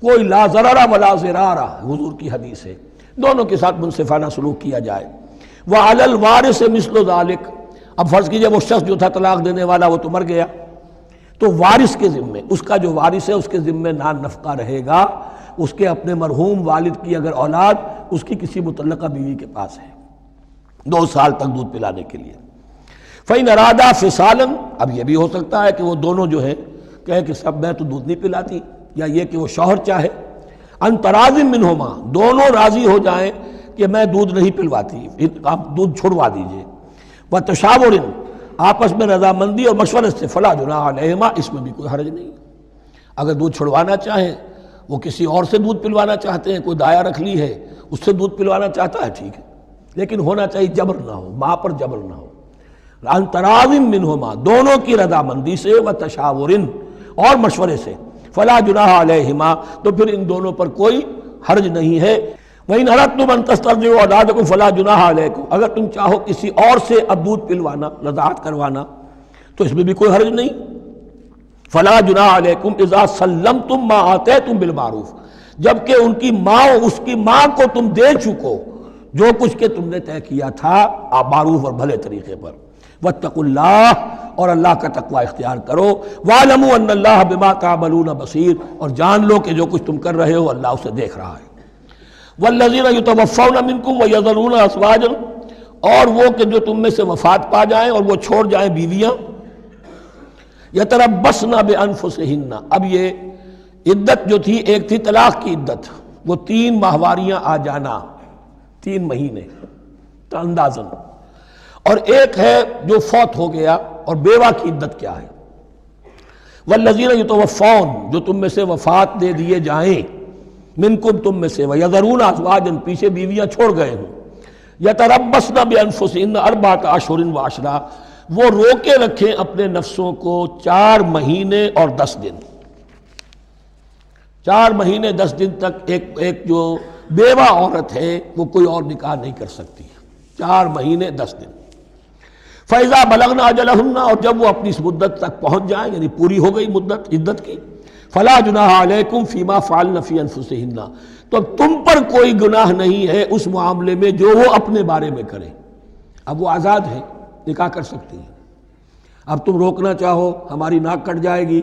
Speaker 2: کوئی لا ضرر ولا ضرار، حضور کی حدیث ہے، دونوں کے ساتھ منصفانہ سلوک کیا جائے۔ وعلی الوارث مثل ذلک، اب فرض کیجئے وہ شخص جو تھا طلاق دینے والا وہ تو مر گیا، تو وارث کے ذمے، اس کا جو وارث ہے اس کے ذمے نان نفقہ رہے گا، اس کے اپنے مرحوم والد کی اگر اولاد اس کی کسی مطلقہ بیوی کے پاس ہے 2 سال تک دودھ پلانے کے لیے۔ فَإِنْ أَرَادَا فِصَالًا، اب یہ بھی ہو سکتا ہے کہ وہ دونوں جو ہیں کہے کہ سب میں تو دودھ نہیں پلاتی، یا یہ کہ وہ شوہر چاہے ان تراض منہما، دونوں راضی ہو جائیں کہ میں دودھ نہیں پلواتی، آپ دودھ چھڑوا دیجئے، وتشاور، آپس میں رضامندی اور مشورت سے، فلا جناح علیہما، اس میں بھی کوئی حرج نہیں۔ اگر دودھ چھڑوانا چاہیں، وہ کسی اور سے دودھ پلوانا چاہتے ہیں، کوئی دایا رکھ لی ہے اس سے دودھ پلوانا چاہتا ہے، ٹھیک ہے، لیکن ہونا چاہیے جبر نہ ہو، ماں پر جبر نہ ہو۔ ان تراض منہما، دونوں کی رضامندی سے، وتشاور، اور مشورے سے، فلا جناح علیہما، تو پھر ان دونوں پر کوئی حرج نہیں ہے۔ وَإِنْ أَرَدْتُمْ أَن تَسْتَرْضِعُوا أَوْلَادَكُمْ فَلَا جُنَاحَ عَلَيْكُمْ، اگر تم چاہو کسی اور سے اب دودھ پلوانا، رضاعت کروانا، تو اس میں بھی کوئی حرج نہیں۔ فَلَا جُنَاحَ عَلَيْكُمْ إِذَا سَلَّمْتُمْ مَا آتَيْتُمْ بِالْمَعْرُوف، جبکہ ان کی ماں، اس کی ماں کو تم دے چکو جو کچھ کہ تم نے طے کیا تھا معروف اور بھلے طریقے پر. واتقوا اللہ، اور اللہ کا تقوی اختیار کرو. واعلموا ان اللہ بما تعملون بصیر، اور جان لو کہ جو کچھ تم کر رہے ہو اللہ اسے دیکھ رہا ہے. والذین یتوفون منکم ویذرون ازواجا، اور وہ کہ جو تم میں سے وفات پا جائیں اور وہ چھوڑ جائیں بیویاں. یتربصن بانفسہن، اب یہ عدت جو تھی، ایک تھی طلاق کی عدت، وہ 3 ماہواریاں آ جانا، 3 مہینے اندازن، اور ایک ہے جو فوت ہو گیا، اور بیوہ کی عدت کیا ہے. والذین یتوفون، جو تم میں سے وفات دے دیے جائیں، منکم تم میں سے، ویذرون ازواجا، پیچھے بیویاں چھوڑ گئے ہوں، یتربصن بانفسہن 4 اشہر وعشرا، وہ روکے رکھیں اپنے نفسوں کو 4 مہینے اور 10 دن. 4 مہینے 10 دن تک ایک جو بیوہ عورت ہے وہ کوئی اور نکاح نہیں کر سکتی. 4 مہینے 10 دن. فَإِذَا بَلَغْنَ أَجَلَهُنَّ، اور جب وہ اپنی اس مدت تک پہنچ جائیں، یعنی پوری ہو گئی مدت عدت کی، فَلَا جُنَاحَ عَلَيْكُمْ فِي مَا فَعَلْنَ فِي أَنفُسِهِنَّ، تو تم پر کوئی گناہ نہیں ہے اس معاملے میں جو وہ اپنے بارے میں کریں. اب وہ آزاد ہے، نکاح کر سکتی ہیں. اب تم روکنا چاہو، ہماری ناک کٹ جائے گی،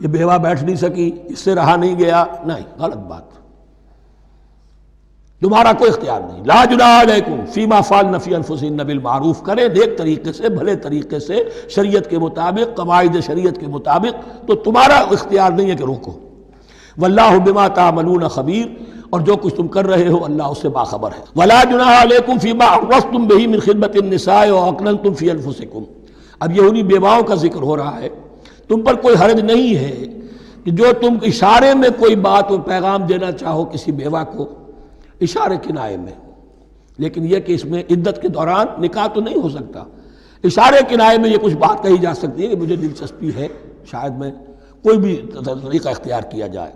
Speaker 2: یہ بیوہ بیٹھ نہیں سکی، اس سے رہا نہیں گیا، نہیں، غلط بات، تمہارا کوئی اختیار نہیں. لا جناح علیکم فیما فعلن فی انفسہن بالمعروف، کریں نیک طریقے سے، بھلے طریقے سے، شریعت کے مطابق، قواعد شریعت کے مطابق، تو تمہارا اختیار نہیں ہے کہ روکو. واللہ بما تعملون خبیر، اور جو کچھ تم کر رہے ہو اللہ اس سے باخبر ہے. ولا جناح علیکم فیما عرضتم بہ من خطبۃ النساء واکننتم فی انفسکم، اب یہ انہی بیواؤں کا ذکر ہو رہا ہے. تم پر کوئی حرج نہیں ہے کہ جو تم اشارے میں کوئی بات اور پیغام دینا چاہو کسی بیوہ کو، اشارے کنائے میں، لیکن یہ کہ اس میں عدت کے دوران نکاح تو نہیں ہو سکتا. اشارے کنائے میں یہ کچھ بات کہی جا سکتی ہے کہ مجھے دلچسپی ہے، شاید میں کوئی بھی طریقہ اختیار کیا جائے.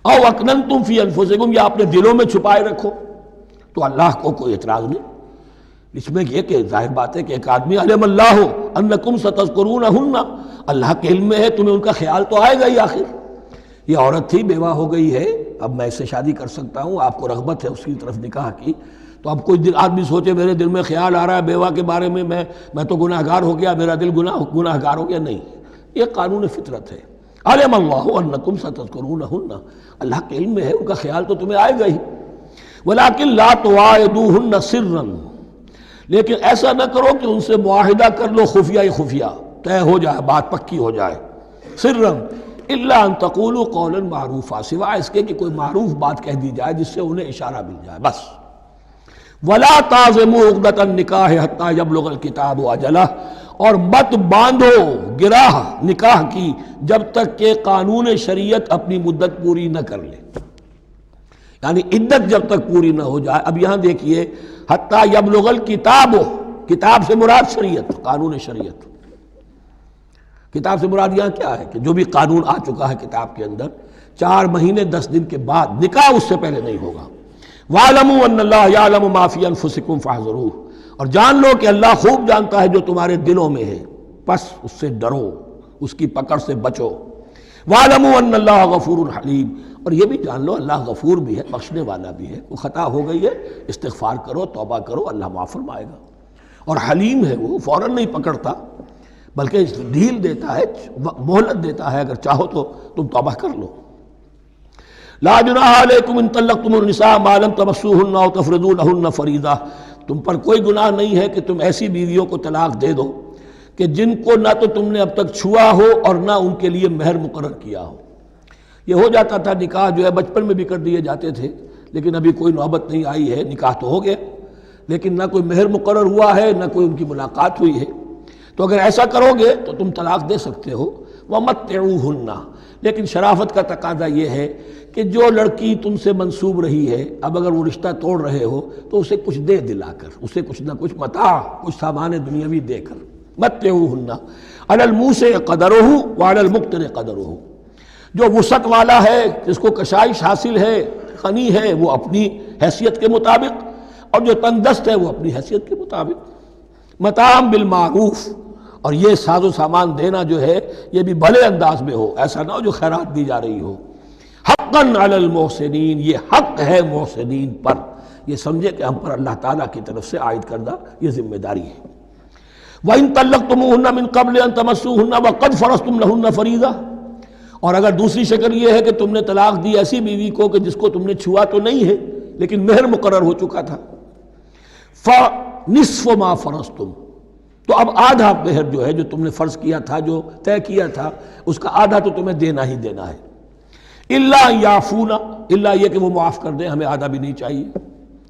Speaker 2: او اکننتم فی انفسکم، یا اپنے دلوں میں چھپائے رکھو، تو اللہ کو کوئی اعتراض نہیں. اس میں یہ کہ ظاہر بات ہے کہ ایک آدمی علم اللہ انکم ستذکرونہن، اللہ کے علم میں ہے تمہیں ان کا خیال تو آئے گا ہی. آخر یہ عورت تھی، بیوہ ہو گئی ہے، اب میں اس سے شادی کر سکتا ہوں، آپ کو رغبت ہے اس کی طرف نکاح کی، تو اب کوئی آدمی سوچے میرے دل میں خیال آ رہا ہے بیوہ کے بارے میں، میں تو گناہ گار ہو گیا، میرا دل گناہ گار ہو گیا. نہیں، یہ قانون فطرت ہے. علم اللہ انکم ستذکرونہن، اللہ کے علم میں ہے ان کا خیال تو تمہیں آئے گا ہی. ولیکن لا تواعدوہن سرا، لیکن ایسا نہ کرو کہ ان سے معاہدہ کر لو خفیہ خفیہ، طے ہو جائے، بات پکی ہو جائے. سرا الا ان تقولوا قولا معروفا، سوائے اس کے کہ کوئی معروف بات کہہ دی جائے جس سے انہیں اشارہ مل جائے، بس. ولا تعزموا عقدۃ النکاح حتی یبلغ الکتاب اجلہ، اور مت باندھو گراہ نکاح کی جب تک کہ قانون شریعت اپنی مدت پوری نہ کر لے، یعنی عدت جب تک پوری نہ ہو جائے. اب یہاں دیکھیے حتی یبلغ الکتاب، کتاب سے مراد شریعت، قانون شریعت. کتاب سے مراد یہاں کیا ہے کہ جو بھی قانون آ چکا ہے کتاب کے اندر، 4 مہینے 10 دن کے بعد نکاح اس سے پہلے نہیں ہوگا. وَاعْلَمُوا أَنَّ اللَّهَ يَعْلَمُ مَا فِي أَنفُسِكُمْ فَاحْذَرُوهُ، اور جان لو کہ اللہ خوب جانتا ہے جو تمہارے دلوں میں ہے، پس اس سے ڈرو، اس کی پکڑ سے بچو. وَاعْلَمُوا أَنَّ اللَّهَ غَفُورٌ حَلِيمٌ، اور یہ بھی جان لو اللہ غفور بھی ہے، بخشنے والا بھی ہے. وہ خطا ہو گئی ہے، استغفار کرو، توبہ کرو، اللہ معاف فرمائے گا. اور حلیم ہے، وہ فوراً نہیں پکڑتا بلکہ ڈھیل دیتا ہے، مہلت دیتا ہے، اگر چاہو تو تم توبہ کر لو. لا جناح علیکم ان طلقتم النساء ما لم تمسوهن او تفرضوا لهن فریضہ، تم پر کوئی گناہ نہیں ہے کہ تم ایسی بیویوں کو طلاق دے دو کہ جن کو نہ تو تم نے اب تک چھوا ہو اور نہ ان کے لیے مہر مقرر کیا ہو. یہ ہو جاتا تھا نکاح جو ہے بچپن میں بھی کر دیے جاتے تھے، لیکن ابھی کوئی نوبت نہیں آئی ہے، نکاح تو ہو گیا لیکن نہ کوئی مہر مقرر ہوا ہے، نہ کوئی ان کی ملاقات ہوئی ہے. تو اگر ایسا کرو گے تو تم طلاق دے سکتے ہو. وَمَتِّعُوهُنَّ، لیکن شرافت کا تقاضا یہ ہے کہ جو لڑکی تم سے منسوب رہی ہے، اب اگر وہ رشتہ توڑ رہے ہو تو اسے کچھ دے دلا کر، اسے کچھ نہ کچھ متاع، کچھ سامان دنیاوی دے کر. متعوہن علی الموسع قدرہ وعلی المقتر قدرہ، جو وسعت والا ہے، جس کو کشائش حاصل ہے، غنی ہے، وہ اپنی حیثیت کے مطابق، اور جو تنگ دست ہے وہ اپنی حیثیت کے مطابق. متاعا بالمعروف، اور یہ ساز و سامان دینا جو ہے یہ بھی بھلے انداز میں ہو، ایسا نہ ہو جو خیرات دی جا رہی ہو. حقا علی المحسنین، یہ حق ہے محسنین پر، یہ سمجھے کہ ہم پر اللہ تعالیٰ کی طرف سے عائد کردہ یہ ذمہ داری ہے۔ وَإِن طَلَّقْتُمُوهُنَّ مِن قَبْلِ أَن تَمَسُّوهُنَّ وَقَدْ فَرَضْتُمْ لَهُنَّ فَرِيضَةً، اور اگر دوسری شکل یہ ہے کہ تم نے طلاق دی ایسی بیوی کو کہ جس کو تم نے چھوا تو نہیں ہے لیکن مہر مقرر ہو چکا تھا، فَنِصْفُ مَا فَرَضْتُمْ، تو اب آدھا مہر جو ہے جو تم نے فرض کیا تھا، جو طے کیا تھا، اس کا آدھا تو تمہیں دینا ہی دینا ہے۔ الا یعفونا، الا یہ کہ وہ معاف کر دیں، ہمیں آدھا بھی نہیں چاہیے،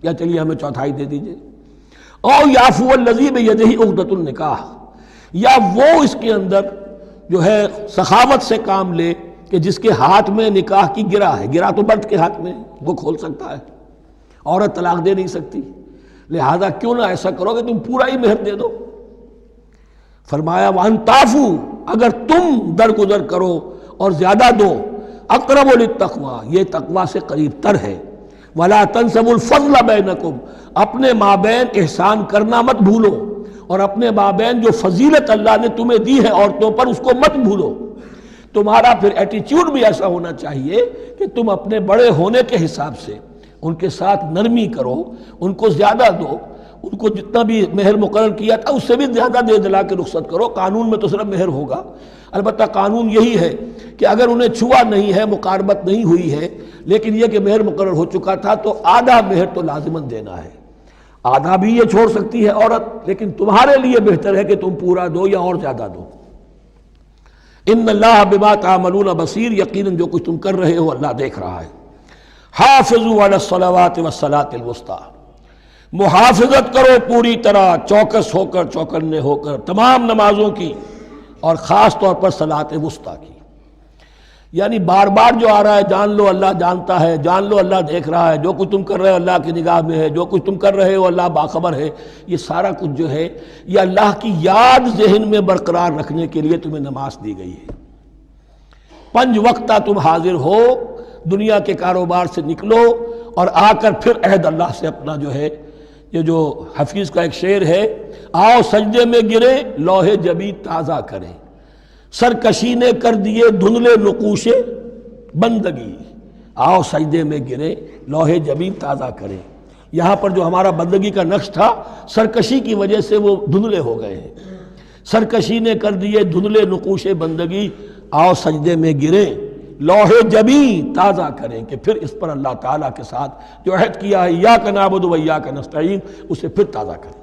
Speaker 2: یا چلیے ہمیں چوتھائی دے دیجئے۔ او یعفو الذی بیدہ عقدۃ النکاح، یا وہ اس کے اندر جو ہے سخاوت سے کام لے کہ جس کے ہاتھ میں نکاح کی گرہ ہے، گرہ تو مرد کے ہاتھ میں، وہ کھول سکتا ہے، عورت طلاق دے نہیں سکتی، لہذا کیوں نہ ایسا کرو کہ تم پورا ہی مہر دے دو۔ فرمایا وَأَن تَعْفُوا، اگر تم درگزر کرو اور زیادہ دو، اقرب للتقوی، یہ تقوی سے قریب تر ہے۔ وَلَا تَنْسَبُوا الْفَضْلَ بَيْنَكُمْ، اپنے مابین احسان کرنا مت بھولو، اور اپنے مابین جو فضیلت اللہ نے تمہیں دی ہے عورتوں پر اس کو مت بھولو۔ تمہارا پھر ایٹیچیوڈ بھی ایسا ہونا چاہیے کہ تم اپنے بڑے ہونے کے حساب سے ان کے ساتھ نرمی کرو، ان کو زیادہ دو، ان کو جتنا بھی مہر مقرر کیا تھا اس سے بھی زیادہ دے دلا کے رخصت کرو۔ قانون میں تو صرف مہر ہوگا، البتہ قانون یہی ہے کہ اگر انہیں چھوا نہیں ہے، مقاربت نہیں ہوئی ہے، لیکن یہ کہ مہر مقرر ہو چکا تھا تو آدھا مہر تو لازماً دینا ہے۔ آدھا بھی یہ چھوڑ سکتی ہے عورت، لیکن تمہارے لیے بہتر ہے کہ تم پورا دو یا اور زیادہ دو۔ ان اللہ بما تعملون بصیر، یقیناً جو کچھ تم کر رہے ہو اللہ دیکھ رہا ہے۔ حافظوا علی الصلوات والصلاۃ الوسطی، محافظت کرو پوری طرح، چوکس ہو کر، چوکنے ہو کر تمام نمازوں کی، اور خاص طور پر صلاۃ وسطیٰ کی۔ یعنی بار بار جو آ رہا ہے جان لو اللہ جانتا ہے، جان لو اللہ دیکھ رہا ہے، جو کچھ تم کر رہے ہو اللہ کی نگاہ میں ہے، جو کچھ تم کر رہے ہو اللہ باخبر ہے، یہ سارا کچھ جو ہے یہ اللہ کی یاد ذہن میں برقرار رکھنے کے لیے تمہیں نماز دی گئی ہے۔ 5 وقتہ تم حاضر ہو، دنیا کے کاروبار سے نکلو اور آ کر پھر عہد اللہ سے اپنا جو ہے، یہ جو حفیظ کا ایک شعر ہے، آؤ سجدے میں گرے لوح جبیں تازہ کریں، سرکشی نے کر دیے دھندلے نقوش بندگی، آؤ سجدے میں گرے لوح جبیں تازہ کریں۔ یہاں پر جو ہمارا بندگی کا نقش تھا سرکشی کی وجہ سے وہ دھندلے ہو گئے ہیں۔ سرکشی نے کر دیے دھندلے نقوش بندگی، آؤ سجدے میں گرے لوح جبیں تازہ کریں، کہ پھر اس پر اللہ تعالیٰ کے ساتھ جو عہد کیا ہے ایاک نعبد و ایاک نستعین اسے پھر تازہ کریں۔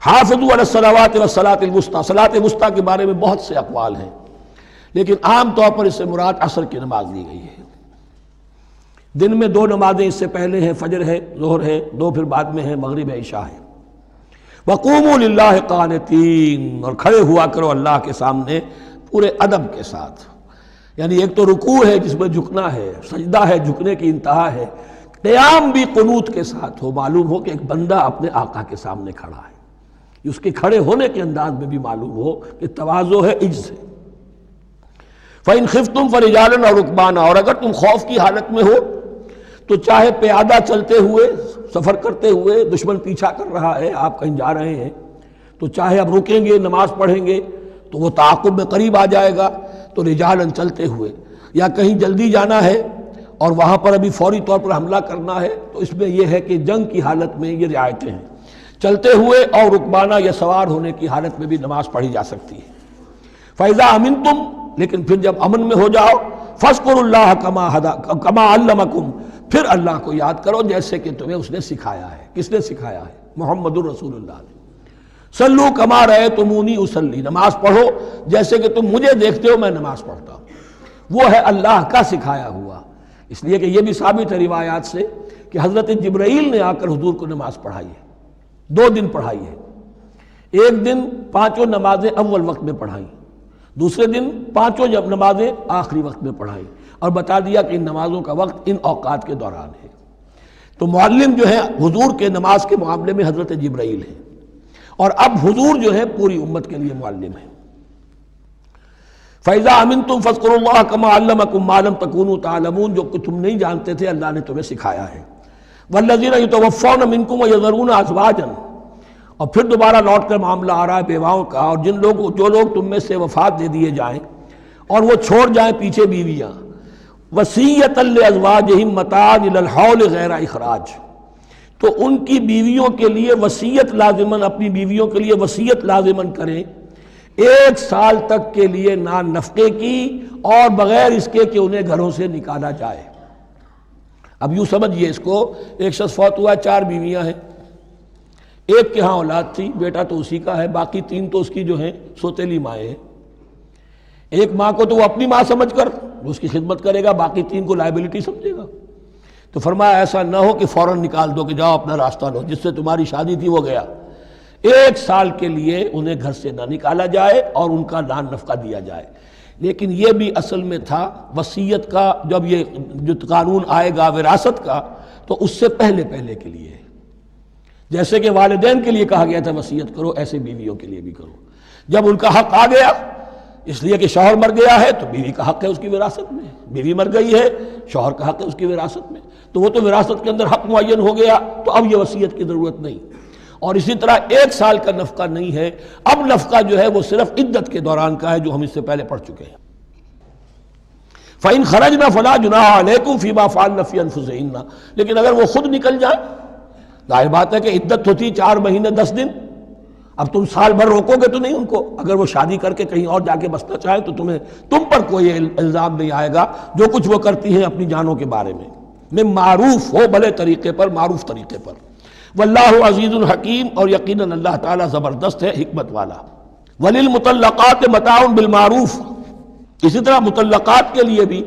Speaker 2: حافظوا علی الصلوات والصلاۃ الوسطی، صلاۃ وسطیٰ کے بارے میں بہت سے اقوال ہیں، لیکن عام طور پر اس سے مراد عصر کی نماز لی گئی ہے۔ دن میں 2 نمازیں اس سے پہلے ہیں، فجر ہے، ظہر ہے، 2 پھر بعد میں ہیں، مغرب ہے، عشاء ہے۔ وقوموا للہ قانتین، اور کھڑے ہوا کرو اللہ کے سامنے پورے ادب کے ساتھ۔ یعنی ایک تو رکوع ہے جس میں جھکنا ہے، سجدہ ہے جھکنے کی انتہا ہے، قیام بھی قنوت کے ساتھ ہو، معلوم ہو کہ ایک بندہ اپنے آقا کے سامنے کھڑا ہے، اس کے کھڑے ہونے کے انداز میں بھی معلوم ہو کہ تواضع ہے، عجز ہے۔ فَإِنْ خِفْتُمْ فَرِجَالًا أَوْ رُكْبَانًا، اور اگر تم خوف کی حالت میں ہو تو چاہے پیادہ چلتے ہوئے، سفر کرتے ہوئے، دشمن پیچھا کر رہا ہے، آپ کہیں جا رہے ہیں تو چاہے اب رکیں گے نماز پڑھیں گے تو وہ تعاقب میں قریب آ جائے گا، تو رجالًا چلتے ہوئے، یا کہیں جلدی جانا ہے اور وہاں پر ابھی فوری طور پر حملہ کرنا ہے تو اس میں یہ ہے کہ جنگ کی حالت میں یہ رعایتیں ہیں۔ چلتے ہوئے اور رکبانہ یا سوار ہونے کی حالت میں بھی نماز پڑھی جا سکتی ہے۔ فَإِذَا أَمِنْتُمْ، لیکن پھر جب امن میں ہو جاؤ، فَاذْكُرُوا اللَّهَ كَمَا عَلَّمَكُمْ، پھر اللہ کو یاد کرو جیسے کہ تمہیں اس نے سکھایا ہے۔ کس نے سکھایا ہے؟ محمد الرسول اللہ نے۔ صلو کما رأیتمونی اصلی، نماز پڑھو جیسے کہ تم مجھے دیکھتے ہو میں نماز پڑھتا ہوں۔ وہ ہے اللہ کا سکھایا ہوا، اس لیے کہ یہ بھی ثابت ہے روایات سے کہ حضرت جبرائیل نے آ کر حضور کو نماز پڑھائی ہے، 2 دن پڑھائی ہے۔ ایک دن 5 نمازیں اول وقت میں پڑھائیں، دوسرے دن 5 نمازیں آخری وقت میں پڑھائیں، اور بتا دیا کہ ان نمازوں کا وقت ان اوقات کے دوران ہے۔ تو معلم جو ہے حضور کے نماز کے معاملے میں حضرت جبرائیل ہے، اور اب حضور جو ہے پوری امت کے لیے معلم ہے۔ فَإِذَا أَمِنْتُمْ فَاذْكُرُوا اللَّهَ كَمَا عَلَّمَكُمْ مَا لَمْ تَكُونُوا تَعْلَمُونَ، جو کہ تم نہیں جانتے تھے اللہ نے تمہیں سکھایا ہے۔ وَالَّذِينَ يُتَوَفَّوْنَ مِنْكُمْ وَيَذَرُونَ أَزْوَاجًا، اور پھر دوبارہ لوٹ کر معاملہ آ رہا ہے بیواؤں کا، اور جو لوگ تم میں سے وفات دے دیے جائیں اور وہ چھوڑ جائیں پیچھے بیویاں، وَصِيَّةً لِأَزْوَاجِهِمْ مَتَاعًا إِلَى الْحَوْلِ غَيْرَ إِخْرَاجٍ، تو ان کی بیویوں کے لیے وصیت لازماً، اپنی بیویوں کے لیے وصیت لازماً کریں 1 سال تک کے لیے نان نفقے کی، اور بغیر اس کے کہ انہیں گھروں سے نکالا جائے۔ اب یوں سمجھیے اس کو، ایک شخص فوت ہوا، 4 بیویاں ہیں، ایک کے ہاں اولاد تھی، بیٹا تو اسی کا ہے، باقی 3 تو اس کی جو ہیں سوتیلی مائیں ہیں۔ ایک ماں کو تو وہ اپنی ماں سمجھ کر اس کی خدمت کرے گا، باقی 3 کو لائبلٹی سمجھے گا۔ تو فرمایا ایسا نہ ہو کہ فوراً نکال دو کہ جاؤ اپنا راستہ لو، جس سے تمہاری شادی تھی وہ گیا۔ 1 سال کے لیے انہیں گھر سے نہ نکالا جائے اور ان کا نان نفقہ دیا جائے۔ لیکن یہ بھی اصل میں تھا وصیت کا، جب یہ جو قانون آئے گا وراثت کا تو اس سے پہلے کے لیے ہے۔ جیسے کہ والدین کے لیے کہا گیا تھا وصیت کرو، ایسے بیویوں کے لیے بھی کرو۔ جب ان کا حق آ گیا، اس لیے کہ شوہر مر گیا ہے تو بیوی کا حق ہے اس کی وراثت میں، بیوی مر گئی ہے شوہر کا حق ہے اس کی وراثت میں، تو وہ تو وراثت کے اندر حق معین ہو گیا، تو اب یہ وصیت کی ضرورت نہیں۔ اور اسی طرح 1 سال کا نفقہ نہیں ہے، اب نفقہ جو ہے وہ صرف عدت کے دوران کا ہے، جو ہم اس سے پہلے پڑھ چکے ہیں۔ فَإِنْ خَرَجْنَا فَلَا جُنَاحَ عَلَيْكُمْ فِي مَا فَعَلْنَ فِي أَنفُسِهِنَّ، لیکن اگر وہ خود نکل جائیں، ظاہر بات ہے کہ عدت ہوتی 4 مہینے 10 دن، اب تم سال بھر روکو گے تو نہیں ان کو، اگر وہ شادی کر کے کہیں اور جا کے بسنا چاہیں تو تم پر کوئی الزام نہیں آئے گا، جو کچھ وہ کرتی ہیں اپنی جانوں کے بارے میں معروف ہو، بھلے طریقے پر، معروف طریقے پر۔ واللہ عزیز الحکیم، اور یقیناً اللہ تعالیٰ زبردست ہے، حکمت والا۔ وللمطلقات متاع بالمعروف، اسی طرح مطلقات کے لیے بھی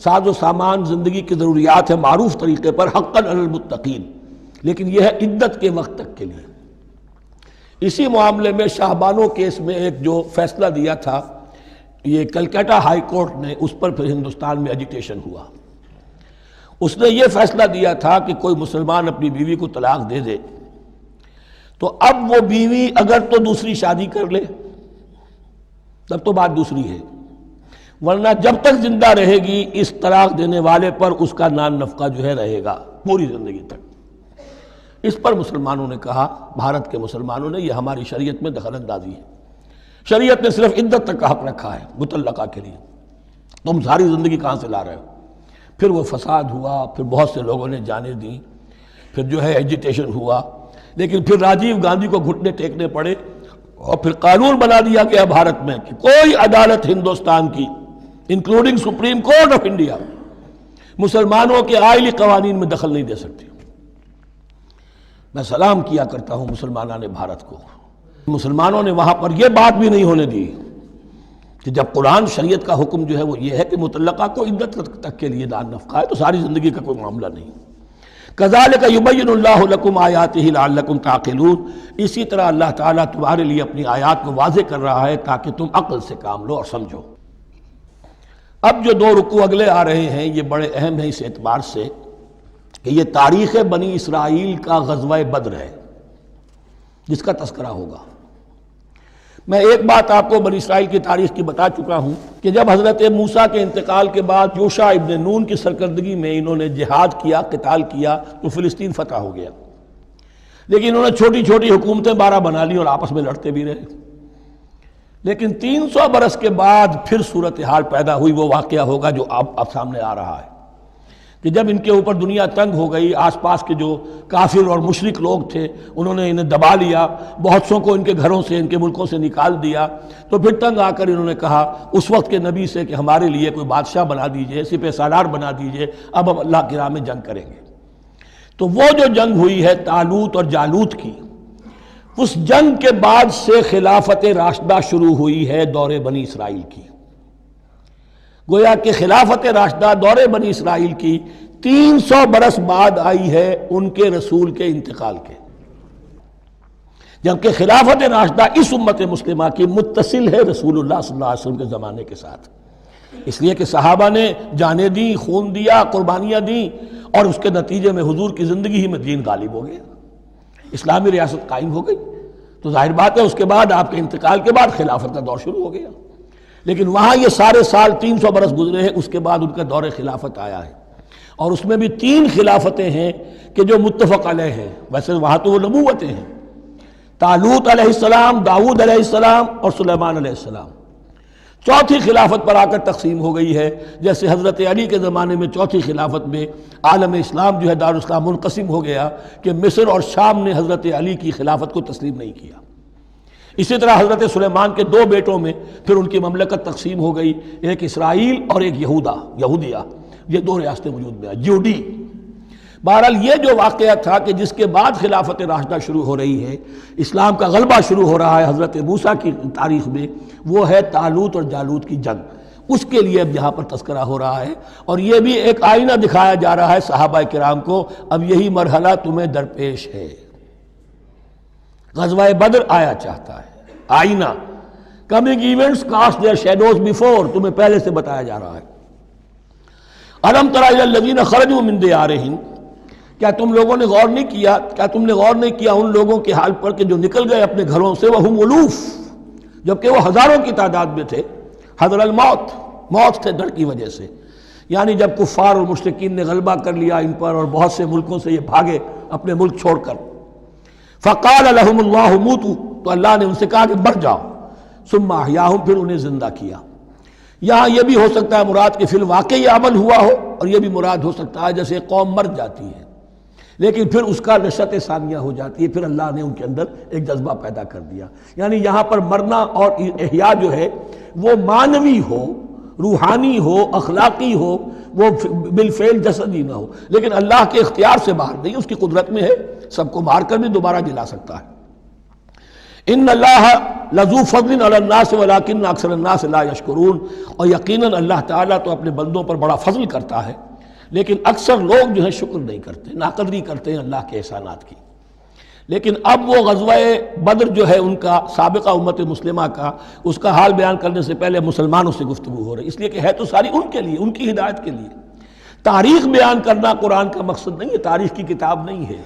Speaker 2: ساز و سامان زندگی کی ضروریات ہے معروف طریقے پر، حقاً علی المتقین، لیکن یہ ہے عدت کے وقت تک کے لیے۔ اسی معاملے میں شاہ بانو کیس میں ایک جو فیصلہ دیا تھا، یہ کلکتہ ہائی کورٹ نے، اس پر پھر ہندوستان میں ایجیٹیشن ہوا۔ اس نے یہ فیصلہ دیا تھا کہ کوئی مسلمان اپنی بیوی کو طلاق دے دے تو اب وہ بیوی اگر تو دوسری شادی کر لے تب تو بات دوسری ہے، ورنہ جب تک زندہ رہے گی اس طلاق دینے والے پر اس کا نان نفقہ جو ہے رہے گا پوری زندگی تک۔ اس پر مسلمانوں نے کہا، بھارت کے مسلمانوں نے، یہ ہماری شریعت میں دخل اندازی ہے، شریعت نے صرف عدت تک کا حق رکھا ہے مطلقہ کے لیے، تم ساری زندگی کہاں سے لا رہے ہو؟ پھر وہ فساد ہوا، پھر بہت سے لوگوں نے جانیں دیں، پھر جو ہے ایجیٹیشن ہوا، لیکن پھر راجیو گاندھی کو گھٹنے ٹیکنے پڑے، اور پھر قانون بنا دیا گیا بھارت میں کہ کوئی عدالت ہندوستان کی including supreme court of India مسلمانوں کے آئلی قوانین میں دخل نہیں دے سکتی۔ میں سلام کیا کرتا ہوں مسلمانان بھارت کو، مسلمانوں نے وہاں پر یہ بات بھی نہیں ہونے دی کہ جب قرآن شریعت کا حکم جو ہے وہ یہ ہے کہ مطلقہ کو عدت تک کے لیے نان نفقہ ہے تو ساری زندگی کا کوئی معاملہ نہیں۔ کذالک یبین اللہ لکم آیاتہ لعلکم تعقلون، اسی طرح اللہ تعالیٰ تمہارے لیے اپنی آیات کو واضح کر رہا ہے تاکہ تم عقل سے کام لو اور سمجھو۔ اب جو 2 رکوع اگلے آ رہے ہیں یہ بڑے اہم ہیں اس اعتبار سے کہ یہ تاریخ بنی اسرائیل کا غزوہ بدر ہے جس کا تذکرہ ہوگا۔ میں ایک بات آپ کو بنی اسرائیل کی تاریخ کی بتا چکا ہوں کہ جب حضرت موسیٰ کے انتقال کے بعد یوشع ابن نون کی سرکردگی میں انہوں نے جہاد کیا، قتال کیا تو فلسطین فتح ہو گیا، لیکن انہوں نے چھوٹی چھوٹی حکومتیں 12 بنا لی اور آپس میں لڑتے بھی رہے۔ لیکن 300 برس کے بعد پھر صورتحال پیدا ہوئی، وہ واقعہ ہوگا جو اب سامنے آ رہا ہے کہ جب ان کے اوپر دنیا تنگ ہو گئی، آس پاس کے جو کافر اور مشرک لوگ تھے انہوں نے انہیں دبا لیا، بہت سوں کو ان کے گھروں سے، ان کے ملکوں سے نکال دیا، تو پھر تنگ آ کر انہوں نے کہا اس وقت کے نبی سے کہ ہمارے لیے کوئی بادشاہ بنا دیجئے، سپہ سالار بنا دیجئے، اب ہم اللہ کی راہ میں جنگ کریں گے۔ تو وہ جو جنگ ہوئی ہے طالوت اور جالوت کی، اس جنگ کے بعد سے خلافت راشدہ شروع ہوئی ہے دور بنی اسرائیل کی۔ گویا کہ خلافت راشدہ دور بنی اسرائیل کی 300 برس بعد آئی ہے ان کے رسول کے انتقال کے، جبکہ خلافت راشدہ اس امت مسلمہ کی متصل ہے رسول اللہ صلی اللہ علیہ وسلم کے زمانے کے ساتھ، اس لیے کہ صحابہ نے جانیں دیں، خون دیا، قربانیاں دیں، اور اس کے نتیجے میں حضور کی زندگی ہی میں دین غالب ہو گیا، اسلامی ریاست قائم ہو گئی۔ تو ظاہر بات ہے اس کے بعد آپ کے انتقال کے بعد خلافت کا دور شروع ہو گیا، لیکن وہاں یہ سارے سال 300 برس گزرے ہیں، اس کے بعد ان کا دور خلافت آیا ہے، اور اس میں بھی 3 خلافتیں ہیں کہ جو متفق علیہ ہیں، ویسے وہاں تو وہ نبوتیں ہیں، طالوت علیہ السلام، داؤد علیہ السلام اور سلیمان علیہ السلام۔ چوتھی خلافت پر آ کر تقسیم ہو گئی ہے، جیسے حضرت علی کے زمانے میں چوتھی خلافت میں عالم اسلام جو ہے دارالاسلام منقسم ہو گیا کہ مصر اور شام نے حضرت علی کی خلافت کو تسلیم نہیں کیا۔ اسی طرح حضرت سلیمان کے دو بیٹوں میں پھر ان کی مملکت تقسیم ہو گئی، ایک اسرائیل اور ایک یہودیہ، یہ دو ریاستیں وجود میں آئی، جیوڈی۔ بہرحال یہ جو واقعہ تھا کہ جس کے بعد خلافت راشدہ شروع ہو رہی ہے، اسلام کا غلبہ شروع ہو رہا ہے حضرت موسیٰ کی تاریخ میں، وہ ہے طالوت اور جالوت کی جنگ۔ اس کے لیے اب یہاں پر تذکرہ ہو رہا ہے، اور یہ بھی ایک آئینہ دکھایا جا رہا ہے صحابہ کرام کو، اب یہی مرحلہ تمہیں درپیش ہے۔ غزوہ بدر آیا چاہتا ہے، آئینہ، coming events cast their shadows before, تمہیں پہلے سے بتایا جا رہا ہے۔ الم تر الی الذین خرجوا من دیارہم، کیا تم لوگوں نے غور نہیں کیا، کیا تم نے غور نہیں کیا ان لوگوں کے حال پر کہ جو نکل گئے اپنے گھروں سے، وہم الوف، جبکہ وہ ہزاروں کی تعداد میں تھے، حذر الموت، موت سے ڈر کی وجہ سے، یعنی جب کفار اور مشرکین نے غلبہ کر لیا ان پر اور بہت سے ملکوں سے یہ بھاگے اپنے ملک چھوڑ کر، فقال لهم اللہ موتوا، تو اللہ نے ان سے کہا کہ مر جاؤ، ثم احیاہم، پھر انہیں زندہ کیا۔ یہاں یہ بھی ہو سکتا ہے مراد کہ فی الواقع یہ عمل ہوا ہو، اور یہ بھی مراد ہو سکتا ہے جیسے قوم مر جاتی ہے لیکن پھر اس کا نشأت ثانیہ ہو جاتی ہے، پھر اللہ نے ان کے اندر ایک جذبہ پیدا کر دیا۔ یعنی یہاں پر مرنا اور احیاء جو ہے وہ معنوی ہو، روحانی ہو، اخلاقی ہو، وہ بالفعل جسدی نہ ہو، لیکن اللہ کے اختیار سے باہر نہیں، اس کی قدرت میں ہے، سب کو مار کر بھی دوبارہ جلا سکتا ہے۔ ان اللہ لذو فضل علی الناس ولکن اکثر الناس لا یشکرون، اور یقیناً اللہ تعالیٰ تو اپنے بندوں پر بڑا فضل کرتا ہے، لیکن اکثر لوگ جو ہے شکر نہیں کرتے، ناقدری کرتے ہیں اللہ کے احسانات کی۔ لیکن اب وہ غزوہ بدر جو ہے ان کا سابقہ امت مسلمہ کا، اس کا حال بیان کرنے سے پہلے مسلمانوں سے گفتگو ہو رہی، اس لیے کہ ہے تو ساری ان کے لیے، ان کی ہدایت کے لیے۔ تاریخ بیان کرنا قرآن کا مقصد نہیں ہے، تاریخ کی کتاب نہیں ہے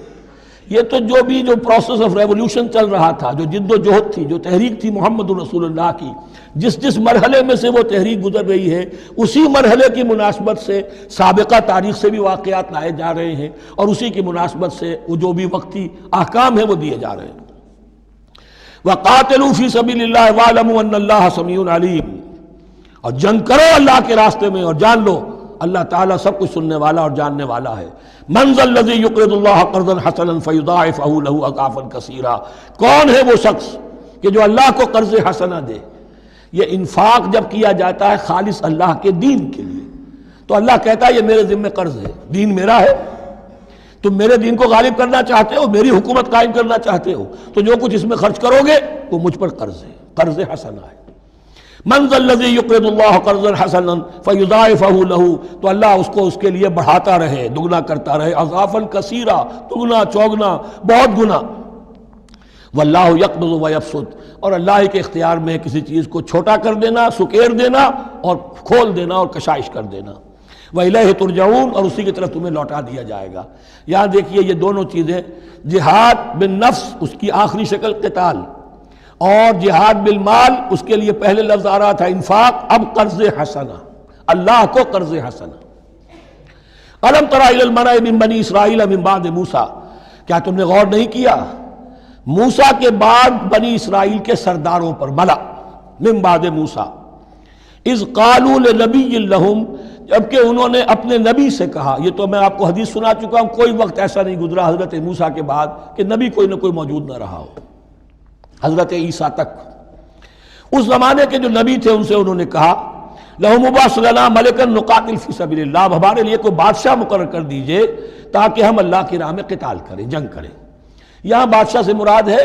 Speaker 2: یہ، تو جو پروسیس آف ریولوشن چل رہا تھا، جو جد و جہد تھی، جو تحریک تھی محمد رسول اللہ کی، جس مرحلے میں سے وہ تحریک گزر رہی ہے، اسی مرحلے کی مناسبت سے سابقہ تاریخ سے بھی واقعات لائے جا رہے ہیں، اور اسی کی مناسبت سے وہ جو بھی وقتی احکام ہیں وہ دیے جا رہے ہیں۔ وَقَاتِلُوا فِي سَبِيلِ اللَّهِ وَاعْلَمُوا أَنَّ اللَّهَ سَمِيعٌ عَلِيمٌ، اور جنگ کرو اللہ کے راستے میں، اور جان لو اللہ تعالیٰ سب کچھ سننے والا اور جاننے والا ہے۔ من ذا الذی یقرض اللہ قرضا حسنا فیضاعفہ لہ اضعافا کثیرا، کون ہے وہ شخص کہ جو اللہ کو قرض حسنہ دے؟ یہ انفاق جب کیا جاتا ہے خالص اللہ کے دین کے لیے، تو اللہ کہتا ہے یہ میرے ذمہ قرض ہے، دین میرا ہے، تم میرے دین کو غالب کرنا چاہتے ہو، میری حکومت قائم کرنا چاہتے ہو، تو جو کچھ اس میں خرچ کرو گے وہ مجھ پر قرض ہے، قرض حسنہ ہے۔ من ذا الذی یقرض اللہ قرضا حسنا فیضاعفہ لہ، تو اللہ اس کو اس کے لیے بڑھاتا رہے، دگنا کرتا رہے، اضعافا کثیرا، دگنا چوگنا، بہت گنا۔ واللہ یقبض ویبسط، اور اللہ ہی کے اختیار میں کسی چیز کو چھوٹا کر دینا، سکیر دینا، اور کھول دینا اور کشائش کر دینا۔ وَإِلَيْهِ تُرْجَعُونَ، اور اسی کی طرف تمہیں لوٹا دیا جائے گا۔ یہاں دیکھیے یہ دونوں چیزیں، جہاد بالنفس اس کی آخری شکل قتال، اور جہاد بالمال اس کے لیے پہلے لفظ آ رہا تھا انفاق، اب قرض حسنہ، اللہ کو قرض حسنہ۔ الم تر الی الملأ من بنی اسرائیل من بعد موسیٰ، کیا تم نے غور نہیں کیا موسیٰ کے بعد بنی اسرائیل کے سرداروں پر، ملا من بعد موسیٰ، اذ قالوا لنبی لہم، جبکہ انہوں نے اپنے نبی سے کہا، یہ تو میں آپ کو حدیث سنا چکا ہوں، کوئی وقت ایسا نہیں گزرا حضرت موسیٰ کے بعد کہ نبی کوئی نہ کوئی موجود نہ رہا ہو، حضرت عیسیٰ تک۔ اس زمانے کے جو نبی تھے ان سے انہوں نے کہا لَهُمْ مُبَعْثْ لَنَا مَلِكًا نُقَاتِلْ فِي سَبِيلِ اللَّهِ، اب ہمارے لیے کوئی بادشاہ مقرر کر دیجئے تاکہ ہم اللہ کی راہ میں قتال کریں، جنگ کریں۔ یہاں بادشاہ سے مراد ہے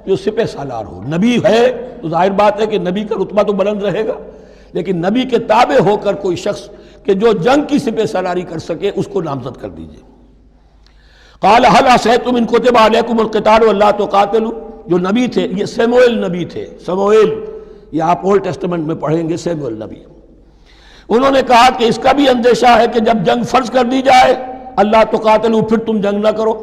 Speaker 2: جو سپہ سالار ہو، نبی ہے تو ظاہر بات ہے کہ نبی کا رتبہ تو بلند رہے گا، لیکن نبی کے تابع ہو کر کوئی شخص کہ جو جنگ کی سپہ سالاری کر سکے اس کو نامزد کر دیجئے۔ قال هل عصیتم ان کتب علیکم القتال الا تقاتلوا، جو نبی تھے یہ سیموئیل نبی تھے، سموئیل، یہ آپ اولڈ ٹیسٹمنٹ میں پڑھیں گے، سیموئیل نبی۔ انہوں نے کہا کہ اس کا بھی اندیشہ ہے کہ جب جنگ فرض کر دی جائے اللہ تقاتلوا، پھر تم جنگ نہ کرو،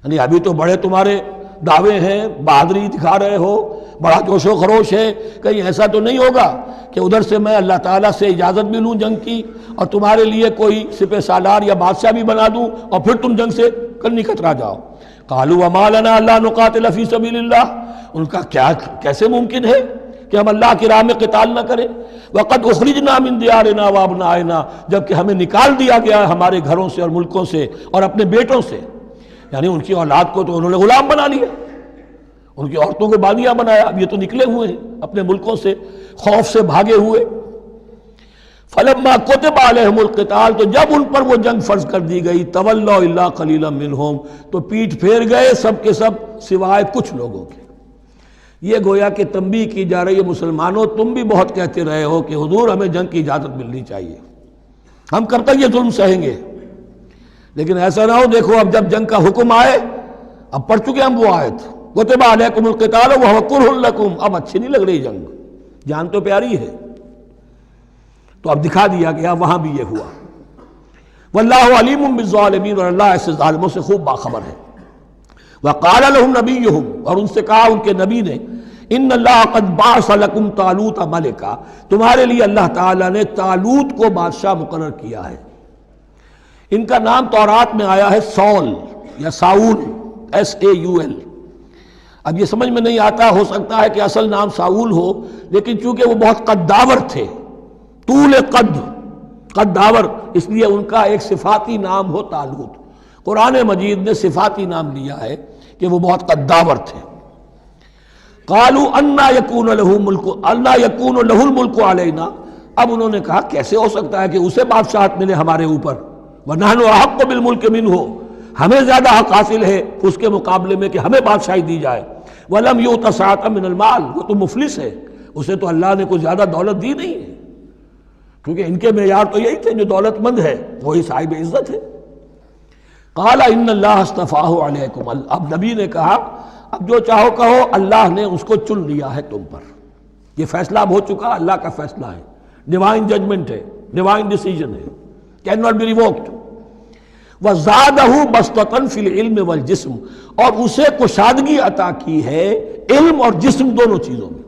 Speaker 2: یعنی ابھی تو بڑے تمہارے دعوے ہیں، بہادری دکھا رہے ہو، بڑا جوش و خروش ہے، کہیں ایسا تو نہیں ہوگا کہ ادھر سے میں اللہ تعالیٰ سے اجازت بھی لوں جنگ کی اور تمہارے لیے کوئی سپہ سالار یا بادشاہ بھی بنا دوں اور پھر تم جنگ سے کنی کترا جاؤ۔ قالوا وما لنا الا نقاتل فی سبیل اللہ، ان کا کیسے ممکن ہے کہ ہم اللہ کی راہ میں قتال نہ کریں؟ وقد اخرجنا من دیارنا وابنائنا، جبکہ ہمیں نکال دیا گیا ہے ہمارے گھروں سے اور ملکوں سے اور اپنے بیٹوں سے، یعنی ان کی اولاد کو تو انہوں نے غلام بنا لیا، ان کی عورتوں کو بانیہ بنایا، اب یہ تو نکلے ہوئے ہیں اپنے ملکوں سے خوف سے بھاگے ہوئے۔ فلما کتب علیہم القتال، تو جب ان پر وہ جنگ فرض کر دی گئی، تولوا الا قلیلا منہم، تو پیٹھ پھیر گئے سب کے سب سوائے کچھ لوگوں کے۔ یہ گویا کہ تنبیہ کی جا رہی ہے، مسلمانوں تم بھی بہت کہتے رہے ہو کہ حضور ہمیں جنگ کی اجازت ملنی چاہیے، ہم کب تک یہ ظلم سہیں گے، لیکن ایسا نہ ہو دیکھو اب جب جنگ کا حکم آئے، اب پڑھ چکے ہم وہ آیت کتب علیکم القتال وہو کرہ لکم، اب اچھی نہیں لگ رہی جنگ، جان تو پیاری ہے، تو اب دکھا دیا گیا وہاں بھی یہ ہوا۔ واللہ علیم بالظالمین، اور اللہ ایسے ظالموں سے خوب باخبر ہے۔ وقال لهم نبیہم، اور ان سے کہا ان کے نبی نے، ان اللہ قد بعث لکم طالوت ملکا، تمہارے لیے اللہ تعالیٰ نے طالوت کو بادشاہ مقرر کیا ہے۔ ان کا نام تورات میں آیا ہے سول یا ساؤل، SAUL۔ اب یہ سمجھ میں نہیں آتا، ہو سکتا ہے کہ اصل نام ساؤل ہو، لیکن چونکہ وہ بہت قداور تھے، طول قداور، اس لیے ان کا ایک صفاتی نام ہو طالوت۔ قرآن مجید نے صفاتی نام لیا ہے کہ وہ بہت قداور تھے۔ قالوا انا یکون له الملک علینا، اب انہوں نے کہا کیسے ہو سکتا ہے کہ اسے بادشاہت ملے ہمارے اوپر، ونحن احق بالملک منہ، ہمیں زیادہ حق حاصل ہے اس کے مقابلے میں کہ ہمیں بادشاہی دی جائے۔ ولم یؤت سعۃ من المال، وہ تو مفلس ہے، اسے تو اللہ نے کوئی زیادہ دولت دی نہیں ہے، کیونکہ ان کے معیار تو یہی تھے، جو دولت مند ہے وہی صاحب عزت ہے۔ قال ان اللہ اصطفاہ علیکم، اب نبی نے کہا اب جو چاہو کہو، اللہ نے اس کو چن لیا ہے تم پر، یہ فیصلہ اب ہو چکا، اللہ کا فیصلہ ہے، ڈیوائن ججمنٹ ہے، ڈیوائن ڈیسیجن ہے، کین ناٹ بی ریووکڈ۔ وزادہ بسطۃ فی العلم والجسم، اور اسے کشادگی عطا کی ہے علم اور جسم دونوں چیزوں میں،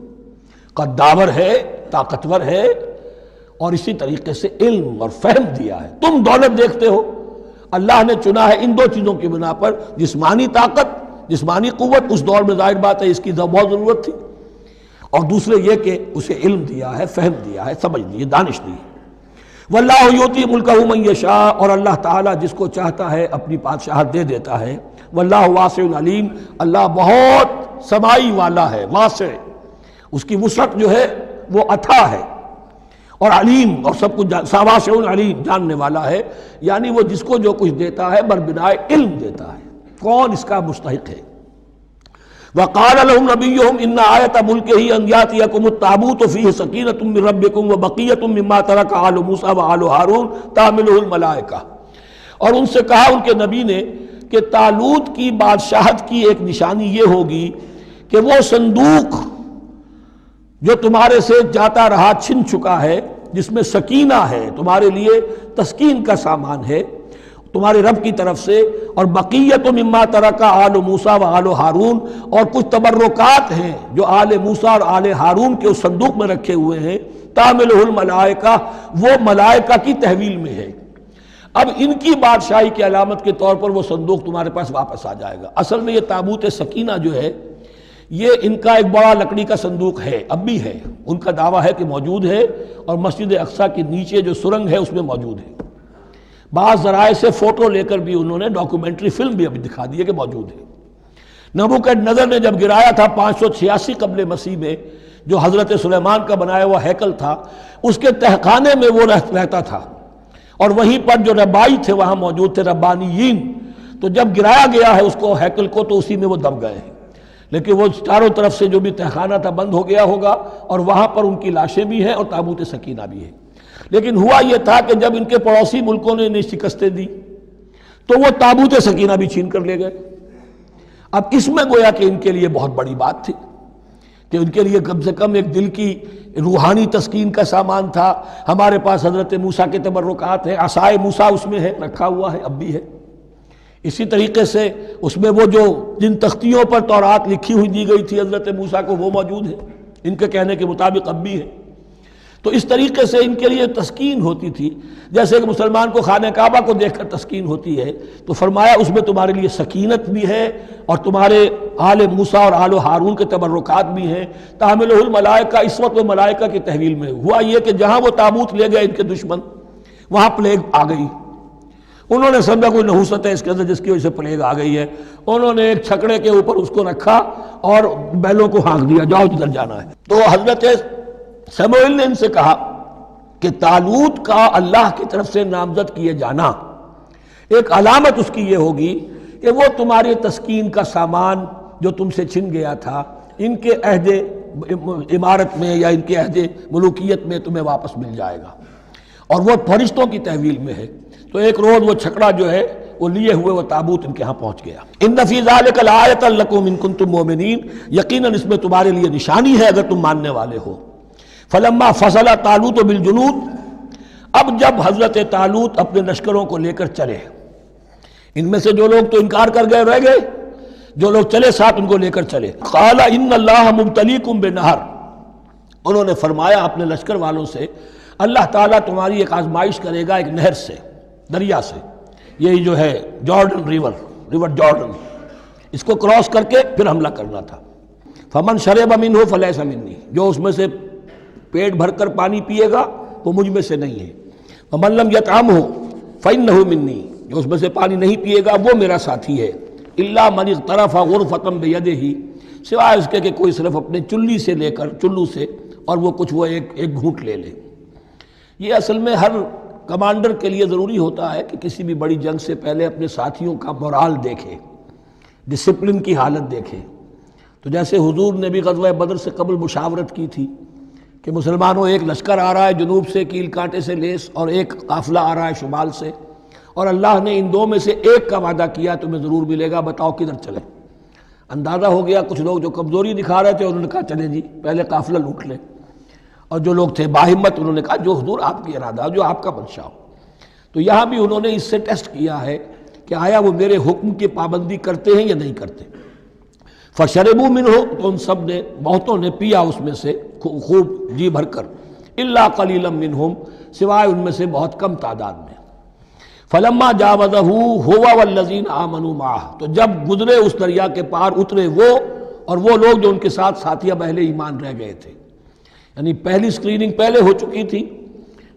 Speaker 2: قداور ہے، طاقتور ہے، اور اسی طریقے سے علم اور فہم دیا ہے۔ تم دولت دیکھتے ہو، اللہ نے چنا ہے ان دو چیزوں کی بنا پر، جسمانی طاقت، جسمانی قوت، اس دور میں ظاہر بات ہے اس کی بہت ضرورت تھی، اور دوسرے یہ کہ اسے علم دیا ہے، فہم دیا ہے، سمجھ دی ہے، دانش دی ہے۔ واللہ یؤتی ملکہ من یشاء، اور اللہ تعالیٰ جس کو چاہتا ہے اپنی بادشاہت دے دیتا ہے۔ واللہ واسع علیم، اللہ بہت سمائی والا ہے، واسع، اس کی وسعت جو ہے وہ اتھا ہے، اور علیم، اور سب کچھ واسع علیم، جاننے والا ہے، یعنی وہ جس کو جو کچھ دیتا ہے بربنائے علم دیتا ہے، کون اس کا مستحق ہے۔ وقال لهم نبيهم ان آیۃ ملکہ ان یاتیکم التابوت فیہ سکینۃ من ربکم وبقیۃ مما ترک آل موسیٰ وآل ہارون تحملہ الملائکہ، اور ان سے کہا ان کے نبی نے کہ طالوت کی بادشاہت کی ایک نشانی یہ ہوگی کہ وہ صندوق جو تمہارے سے جاتا رہا چھن چکا ہے، جس میں سکینہ ہے، تمہارے لیے تسکین کا سامان ہے تمہارے رب کی طرف سے، اور بقیت مما ترک آل موسیٰ و آل ہارون، اور کچھ تبرکات ہیں جو آل موسیٰ اور آل ہارون کے اس صندوق میں رکھے ہوئے ہیں، تحملہ الملائکہ، وہ ملائکہ کی تحویل میں ہے۔ اب ان کی بادشاہی کی علامت کے طور پر وہ صندوق تمہارے پاس واپس آ جائے گا۔ اصل میں یہ تابوت سکینہ جو ہے یہ ان کا ایک بڑا لکڑی کا صندوق ہے، اب بھی ہے، ان کا دعویٰ ہے کہ موجود ہے، اور مسجد اقصیٰ کے نیچے جو سرنگ ہے اس میں موجود ہے۔ بعض ذرائع سے فوٹو لے کر بھی انہوں نے ڈاکومنٹری فلم بھی ابھی دکھا دی ہے کہ موجود ہے۔ نبوکدنضر نے جب گرایا تھا 586 قبل مسیح میں، جو حضرت سلیمان کا بنایا ہوا ہیکل تھا، اس کے تہخانے میں وہ رہتا تھا، اور وہیں پر جو ربائی تھے وہاں موجود تھے، ربانیین، تو جب گرایا گیا ہے اس کو، ہیکل کو، تو اسی میں وہ دب گئے ہیں، لیکن وہ چاروں طرف سے جو بھی تہخانہ تھا بند ہو گیا ہوگا، اور وہاں پر ان کی لاشیں بھی ہیں اور تابوت سکینہ بھی ہے۔ لیکن ہوا یہ تھا کہ جب ان کے پڑوسی ملکوں نے انہیں شکستیں دی تو وہ تابوت سکینہ بھی چھین کر لے گئے۔ اب اس میں گویا کہ ان کے لیے بہت بڑی بات تھی کہ ان کے لیے کم سے کم ایک دل کی روحانی تسکین کا سامان تھا۔ ہمارے پاس حضرت موسیٰ کے تبرکات ہیں، عصائے موسیٰ اس میں ہے، رکھا ہوا ہے، اب بھی ہے۔ اسی طریقے سے اس میں وہ جو جن تختیوں پر تورات لکھی ہوئی دی گئی تھی حضرت موسیٰ کو، وہ موجود ہے، ان کے کہنے کے مطابق اب بھی ہے۔ تو اس طریقے سے ان کے لیے تسکین ہوتی تھی، جیسے کہ مسلمان کو خانہ کعبہ کو دیکھ کر تسکین ہوتی ہے، تو فرمایا اس میں تمہارے لیے سکینت بھی ہے اور تمہارے آل موسیٰ اور آل ہارون کے تبرکات بھی ہیں۔ تحملہ الملائکہ، اس وقت وہ ملائکہ کی تحویل میں ہوا یہ کہ جہاں وہ تابوت لے گئے ان کے دشمن، وہاں پلیگ آ گئی۔ انہوں نے سمجھا کوئی نحوست ہے اس کے اندر جس کی وجہ سے پلیگ آ گئی ہے، انہوں نے ایک چھکڑے کے اوپر اس کو رکھا اور بیلوں کو ہانک دیا، جاؤ جدھر جانا ہے۔ تو حضرت سموئیل نے ان سے کہا کہ طالوت کا اللہ کی طرف سے نامزد کیے جانا ایک علامت اس کی یہ ہوگی کہ وہ تمہاری تسکین کا سامان جو تم سے چھن گیا تھا ان کے عہد امارت میں یا ان کے عہد ملوکیت میں تمہیں واپس مل جائے گا، اور وہ فرشتوں کی تحویل میں ہے۔ تو ایک روز وہ چھکڑا جو ہے وہ لیے ہوئے وہ تابوت ان کے ہاں پہنچ گیا۔ ان فی ذلک لآیۃ لکم ان کنتم مؤمنین، یقیناً اس میں تمہارے لیے نشانی ہے اگر تم ماننے والے ہو۔ فلما فصل طالوت بالجنود، اب جب حضرت طالوت اپنے لشکروں کو لے کر چلے، ان میں سے جو لوگ تو انکار کر گئے رہ گئے، جو لوگ چلے ساتھ ان کو لے کر چلے۔ قال ان اللہ مبتلیکم بنہر، انہوں نے فرمایا اپنے لشکر والوں سے اللہ تعالیٰ تمہاری ایک آزمائش کرے گا ایک نہر سے، دریا سے، یہی جو ہے جارڈن ریور جارڈن، اس کو کراس کر کے پھر حملہ کرنا تھا۔ فمن شرب منہ فلیس منی، جو اس میں سے پیٹ بھر کر پانی پیے گا وہ مجھ میں سے نہیں ہے۔ ومن لم یطعمہ فإنہ منی، جو اس میں سے پانی نہیں پیے گا وہ میرا ساتھی ہے۔ الا من اغترف غرفۃ بیدہ، سوائے اس کے کہ کوئی صرف اپنے چلو سے اور وہ کچھ وہ ایک گھونٹ لے لے۔ یہ اصل میں ہر کمانڈر کے لیے ضروری ہوتا ہے کہ کسی بھی بڑی جنگ سے پہلے اپنے ساتھیوں کا مورال دیکھے، ڈسپلن کی حالت دیکھے۔ تو جیسے حضور نے بھی غزوہ بدر سے قبل مشاورت کی تھی کہ مسلمانوں ایک لشکر آ رہا ہے جنوب سے کیل کانٹے سے لیس، اور ایک قافلہ آ رہا ہے شمال سے، اور اللہ نے ان دو میں سے ایک کا وعدہ کیا تمہیں ضرور ملے گا، بتاؤ کدھر چلیں۔ اندازہ ہو گیا کچھ لوگ جو کمزوری دکھا رہے تھے انہوں نے کہا چلیں جی پہلے قافلہ لوٹ لیں، اور جو لوگ تھے باہمت انہوں نے کہا جو حضور آپ کی ارادہ جو آپ کا منشا ہو۔ تو یہاں بھی انہوں نے اس سے ٹیسٹ کیا ہے کہ آیا وہ میرے حکم کی پابندی کرتے ہیں یا نہیں کرتے۔ فشربوا منہ، تو ان سب نے بہتوں نے پیا اس میں سے خوب جی بھر کر، الا قلیلا منہم، سوائے ان میں سے بہت کم تعداد میں۔ فلما جاوزہ ہوا والذین آمنوا معہ، تو جب گزرے اس دریا کے پار اترے وہ اور وہ لوگ جو ان کے ساتھ ساتھیہ اہل ایمان رہ گئے تھے، یعنی پہلی سکریننگ پہلے ہو چکی تھی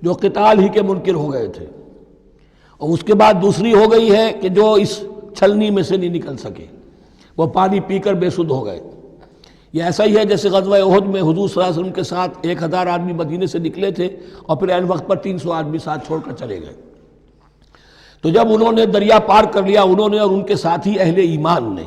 Speaker 2: جو قتال ہی کے منکر ہو گئے تھے، اور اس کے بعد دوسری ہو گئی ہے کہ جو اس چھلنی میں سے نہیں نکل سکے، وہ پانی پی کر بے سدھ ہو گئے۔ یہ ایسا ہی ہے جیسے غزوہ احد میں حضور صلی اللہ علیہ وسلم کے ساتھ 1000 آدمی مدینے سے نکلے تھے اور پھر عین وقت پر 300 آدمی ساتھ چھوڑ کر چلے گئے۔ تو جب انہوں نے دریا پار کر لیا انہوں نے اور ان کے ساتھی اہل ایمان نے،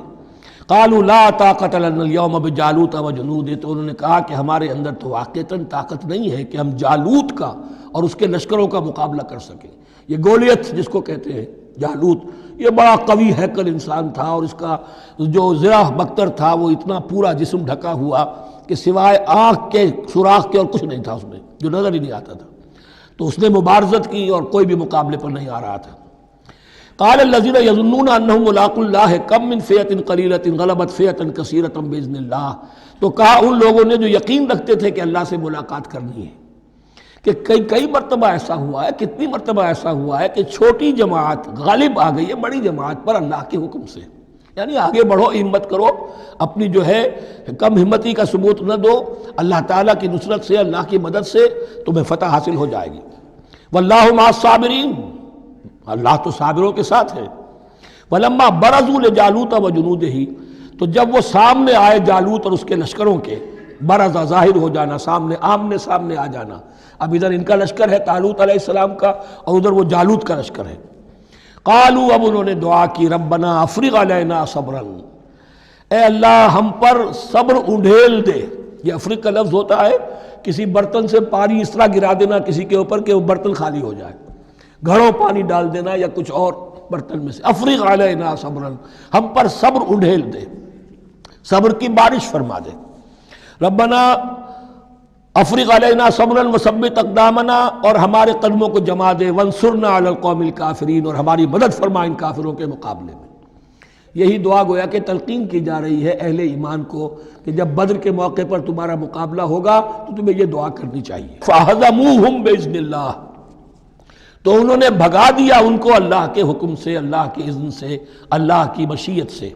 Speaker 2: قالوا لا طاقت لنا اليوم بجالوت وجنودہ، تو انہوں نے کہا کہ ہمارے اندر تو واقعتاً طاقت نہیں ہے کہ ہم جالوت کا اور اس کے لشکروں کا مقابلہ کر سکیں۔ یہ گولیت جس کو کہتے ہیں جالوت، یہ بڑا قوی ہیکل انسان تھا، اور اس کا جو زرہ بختر تھا وہ اتنا پورا جسم ڈھکا ہوا کہ سوائے آنکھ کے سوراخ کے اور کچھ نہیں تھا اس میں، جو نظر ہی نہیں آتا تھا۔ تو اس نے مبارزت کی اور کوئی بھی مقابلے پر نہیں آ رہا تھا۔ قال الذين يظنون انهم ملاقو الله كم من فئة قليلة غلبت فئة كثيرة باذن الله، تو کہا ان لوگوں نے جو یقین رکھتے تھے کہ اللہ سے ملاقات کرنی ہے کہ کئی مرتبہ ایسا ہوا ہے، کتنی مرتبہ ایسا ہوا ہے کہ چھوٹی جماعت غالب آ گئی ہے بڑی جماعت پر اللہ کے حکم سے، یعنی آگے بڑھو، ہمت کرو، اپنی جو ہے کم ہمتی کا ثبوت نہ دو، اللہ تعالیٰ کی نصرت سے اللہ کی مدد سے تمہیں فتح حاصل ہو جائے گی۔ واللہ مع الصابرین، اللہ تو صابروں کے ساتھ ہے۔ وَلَمَّا بَرَزُوا لِجَالُوتَ وَجُنُودِهِ، تو جب وہ سامنے آئے جالوت اور اس کے لشکروں کے، برزا ظاہر ہو جانا، سامنے آمنے سامنے آ جانا، اب ادھر ان کا لشکر ہے طالوت علیہ السلام کا اور ادھر وہ جالوت کا لشکر ہے۔ قالوا، اب انہوں نے دعا کی، ربنا افرغ علینا صبرا، اے اللہ ہم پر صبر انڈھیل دے۔ یہ افرغ کا لفظ ہوتا ہے کسی برتن سے پانی اس طرح گرا دینا کسی کے اوپر کہ وہ برتن خالی ہو جائے، گھڑوں پانی ڈال دینا یا کچھ اور برتن میں سے۔ افرغ علینا صبرا، ہم پر صبر انڈھیل دے، صبر کی بارش فرما دے۔ ربنا افرغ علینا صبرا وثبت اقدامنا، اور ہمارے قدموں کو جما دے، وانصرنا علی القوم الکافرین، اور ہماری مدد فرما ان کافروں کے مقابلے میں۔ یہی دعا گویا کہ تلقین کی جا رہی ہے اہل ایمان کو کہ جب بدر کے موقع پر تمہارا مقابلہ ہوگا تو تمہیں یہ دعا کرنی چاہیے۔ فَهَزَمُوهُمْ بِإِذْنِ اللَّهِ، تو انہوں نے بھگا دیا ان کو اللہ کے حکم سے، اللہ کے اذن سے، اللہ کی مشیت سے۔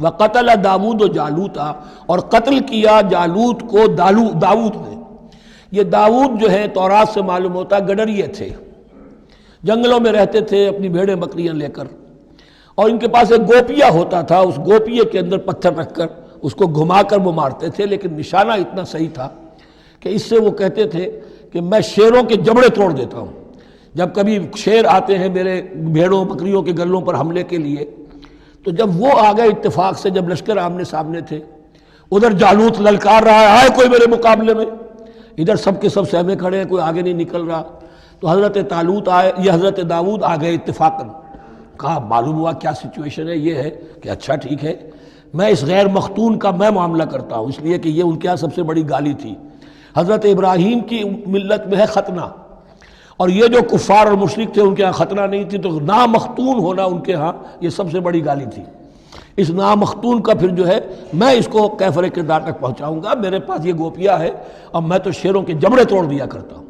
Speaker 2: وَقَتَلَ داود و جالوتا، اور قتل کیا جالوت کو داود نے۔ یہ داود جو ہے تورات سے معلوم ہوتا گڈریے تھے، جنگلوں میں رہتے تھے اپنی بھیڑیں بکریاں لے کر، اور ان کے پاس ایک گوپیا ہوتا تھا، اس گوپیے کے اندر پتھر رکھ کر اس کو گھما کر وہ مارتے تھے، لیکن نشانہ اتنا صحیح تھا کہ اس سے وہ کہتے تھے کہ میں شیروں کے جبڑے توڑ دیتا ہوں۔ جب کبھی شیر آتے ہیں میرے بھیڑوں بکریوں کے گلوں پر حملے کے لیے، تو جب وہ آ گئے اتفاق سے، جب لشکر آمنے سامنے تھے، ادھر جالوت للکار رہا ہے آئے کوئی میرے مقابلے میں، ادھر سب کے سب سہمے کھڑے ہیں، کوئی آگے نہیں نکل رہا، تو حضرت طالوت آئے، یہ حضرت داود آ گئے اتفاقاً، کہا معلوم ہوا کیا سچویشن ہے، یہ ہے کہ اچھا ٹھیک ہے، میں اس غیر مختون کا میں معاملہ کرتا ہوں، اس لیے کہ یہ ان کے یہاں سب سے بڑی گالی تھی۔ حضرت ابراہیم کی ملت میں ہے ختنہ، اور یہ جو کفار اور مشرک تھے ان کے ہاں ختنہ نہیں تھی، تو نامختون ہونا ان کے ہاں یہ سب سے بڑی گالی تھی۔ اس نامختون کا پھر جو ہے میں اس کو کیفر کردار تک پہنچاؤں گا، میرے پاس یہ گوپیا ہے اور میں تو شیروں کے جبڑے توڑ دیا کرتا ہوں۔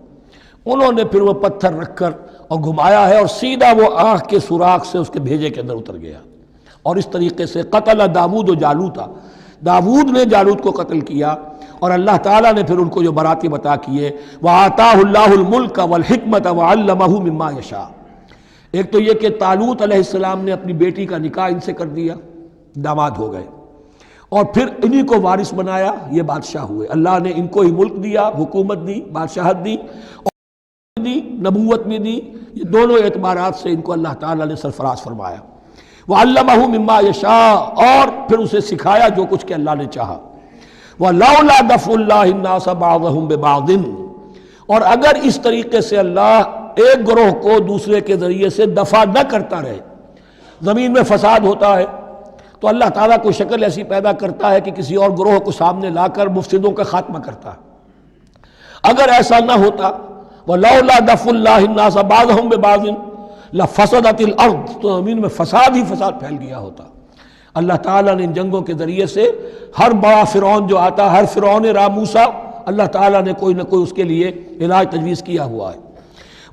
Speaker 2: انہوں نے پھر وہ پتھر رکھ کر اور گھمایا ہے، اور سیدھا وہ آنکھ کے سوراخ سے اس کے بھیجے کے اندر اتر گیا، اور اس طریقے سے قتل داود و جالوتا، داود نے جالوت کو قتل کیا، اور اللہ تعالیٰ نے پھر ان کو جو براتی بتا کیے، وَآتَاهُ اللَّهُ الْمُلْكَ وَالْحِكْمَةَ وَعَلَّمَهُ مِمَّا يَشَاءُ۔ ایک تو یہ کہ طالوت علیہ السلام نے اپنی بیٹی کا نکاح ان سے کر دیا، داماد ہو گئے، اور پھر انہی کو وارث بنایا، یہ بادشاہ ہوئے۔ اللہ نے ان کو ہی ملک دیا، حکومت دی، بادشاہت دی، اور دی، نبوت بھی دی، یہ دونوں اعتبارات سے ان کو اللہ تعالیٰ نے سرفراز فرمایا۔ وَعَلَّمَهُ مِمَّا يَشَاءُ، اور پھر اسے سکھایا جو کچھ کہ اللہ نے چاہا۔ وَلَوْلَا دَفْعُ اللَّهِ النَّاسَ بَعْضَهُمْ بِبَعْضٍ، اور اگر اس طریقے سے اللہ ایک گروہ کو دوسرے کے ذریعے سے دفع نہ کرتا رہے، زمین میں فساد ہوتا ہے تو اللہ تعالیٰ کوئی شکل ایسی پیدا کرتا ہے کہ کسی اور گروہ کو سامنے لا کر مفسدوں کا خاتمہ کرتا ہے۔ اگر ایسا نہ ہوتا، وَلَوْلَا دَفْعُ اللَّهِ النَّاسَ بَعْضَهُمْ بِبَعْضٍ لَفَسَدَتِ الْأَرْضُ، تو زمین میں فساد ہی فساد پھیل گیا ہوتا۔ اللہ تعالیٰ نے ان جنگوں کے ذریعے سے ہر بڑا فرعون جو آتا، ہر فرعون موسیٰ، اللہ تعالیٰ نے کوئی نہ کوئی اس کے لیے علاج تجویز کیا ہوا ہے۔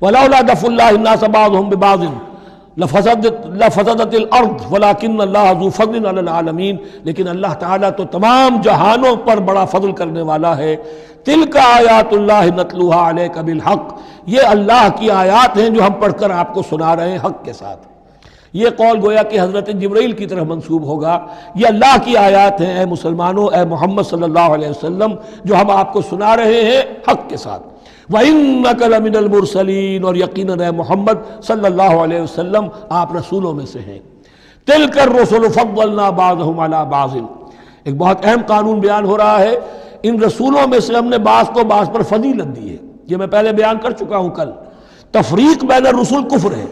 Speaker 2: وَلَوْلَا دَفْعُ اللَّهِ النَّاسَ بَعْضَهُمْ بِبَعْضٍ لفسدت الارض ولكن اللہ ذو فضل علی العالمین، لیکن اللہ تعالیٰ تو تمام جہانوں پر بڑا فضل کرنے والا ہے۔ تلک آیات اللہ نتلوها علیک بالحق، یہ اللہ کی آیات ہیں جو ہم پڑھ کر آپ کو سنا رہے ہیں حق کے ساتھ۔ یہ قول گویا کہ حضرت جبرائیل کی طرف منسوب ہوگا، یہ اللہ کی آیات ہیں اے مسلمانوں، اے محمد صلی اللہ علیہ وسلم، جو ہم آپ کو سنا رہے ہیں حق کے ساتھ۔ وَإِنَّكَ لَمِنَ الْمُرْسَلِينَ، اور یقیناً اے محمد صلی اللہ علیہ وسلم آپ رسولوں میں سے ہیں۔ تِلْكَ الرُّسُلُ فَضَّلْنَا بَعْضَهُمْ عَلَى بَعْضٍ، ایک بہت اہم قانون بیان ہو رہا ہے، ان رسولوں میں سے ہم نے بعض کو بعض پر فضیلت دی ہے۔ یہ میں پہلے بیان کر چکا ہوں کل، تفریق بین الرسل کفر ہے،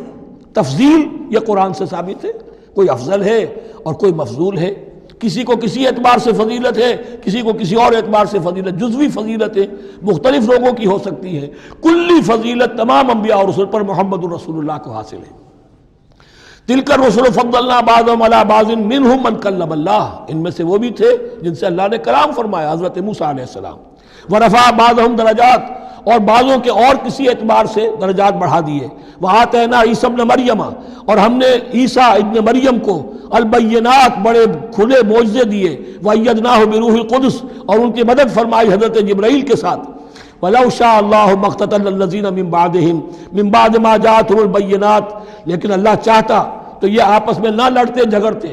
Speaker 2: تفضیل یہ قرآن سے ثابت ہے، کوئی افضل ہے اور کوئی مفضول ہے، کسی کو کسی اعتبار سے فضیلت ہے، کسی کو کسی اور اعتبار سے فضیلت، جزوی فضیلت ہے مختلف لوگوں کی ہو سکتی ہے، کلی فضیلت تمام انبیاء اور رسول پر محمد الرسول اللہ کو حاصل ہے۔ تلک الرسل فضلنا بعضهم علی بعض منهم من کلم اللہ، ان میں سے وہ بھی تھے جن سے اللہ نے کلام فرمایا، حضرت موسیٰ علیہ السلام۔ ورفع بعضهم درجات، اور بعضوں کے اور کسی اعتبار سے درجات بڑھا دیے۔ وآتینا عیسیٰ ابن مریم، اور ہم نے عیسیٰ ابن مریم کو البینات بڑے کھلے معجزے دیے۔ وأیدناہ بروح القدس، اور ان کی مدد فرمائی حضرت جبرائیل کے ساتھ۔ وَلَوْ شَاءَ اللَّهُ مَا اقْتَتَلَ الَّذِينَ مِن بَعْدِهِمْ مِن بَعْدِ مَا جَاءَتْهُمُ الْبَيِّنَاتُ، لیکن اللہ چاہتا تو یہ آپس میں نہ لڑتے جھگڑتے،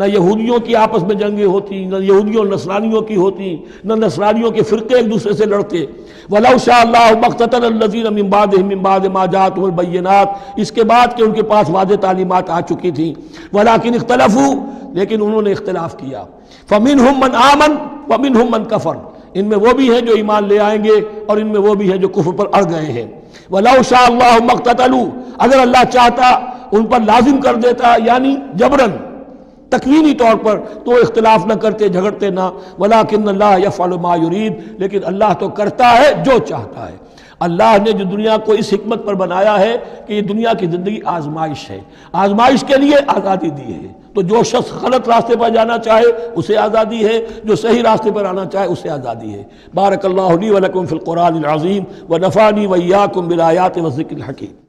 Speaker 2: نہ یہودیوں کی آپس میں جنگیں ہوتی، نہ یہودیوں اور نصرانیوں کی ہوتی، نہ نصرانیوں کے فرقے ایک دوسرے سے لڑتے۔ وَلَوْ شَاءَ اللَّهُ مَا اقْتَتَلَ الَّذِينَ مِن بَعْدِهِمْ مِن بَعْدِ مَا جَاءَتْهُمُ الْبَيِّنَاتُ، اس کے بعد کہ ان کے پاس واضح تعلیمات آ چکی تھیں۔ وَلَٰكِنِ اخْتَلَفُوا، لیکن انہوں نے اختلاف کیا۔ فَمِنْهُمْ مَنْ آمَنَ وَمِنْهُمْ مَنْ كَفَرَ، ان میں وہ بھی ہیں جو ایمان لے آئیں گے اور ان میں وہ بھی ہیں جو کفر پر اڑ گئے ہیں۔ وَلَوْ شَاءَ اللَّهُ مَا اقْتَتَلُوا، اگر اللہ چاہتا ان پر لازم کر دیتا، یعنی جبراً تکوینی طور پر، تو اختلاف نہ کرتے، جھگڑتے نہ۔ وَلَٰكِنَّ اللَّهَ يَفْعَلُ مَا يُرِيدُ، لیکن اللہ تو کرتا ہے جو چاہتا ہے۔ اللہ نے جو دنیا کو اس حکمت پر بنایا ہے کہ یہ دنیا کی زندگی آزمائش ہے، آزمائش کے لیے آزادی دی ہے، تو جو شخص غلط راستے پر جانا چاہے اسے آزادی ہے، جو صحیح راستے پر آنا چاہے اسے آزادی ہے۔ بارک اللہ لی و لکم فی القرآن العظیم ونفعنی وإیاکم بالآیات والذکر الحکیم۔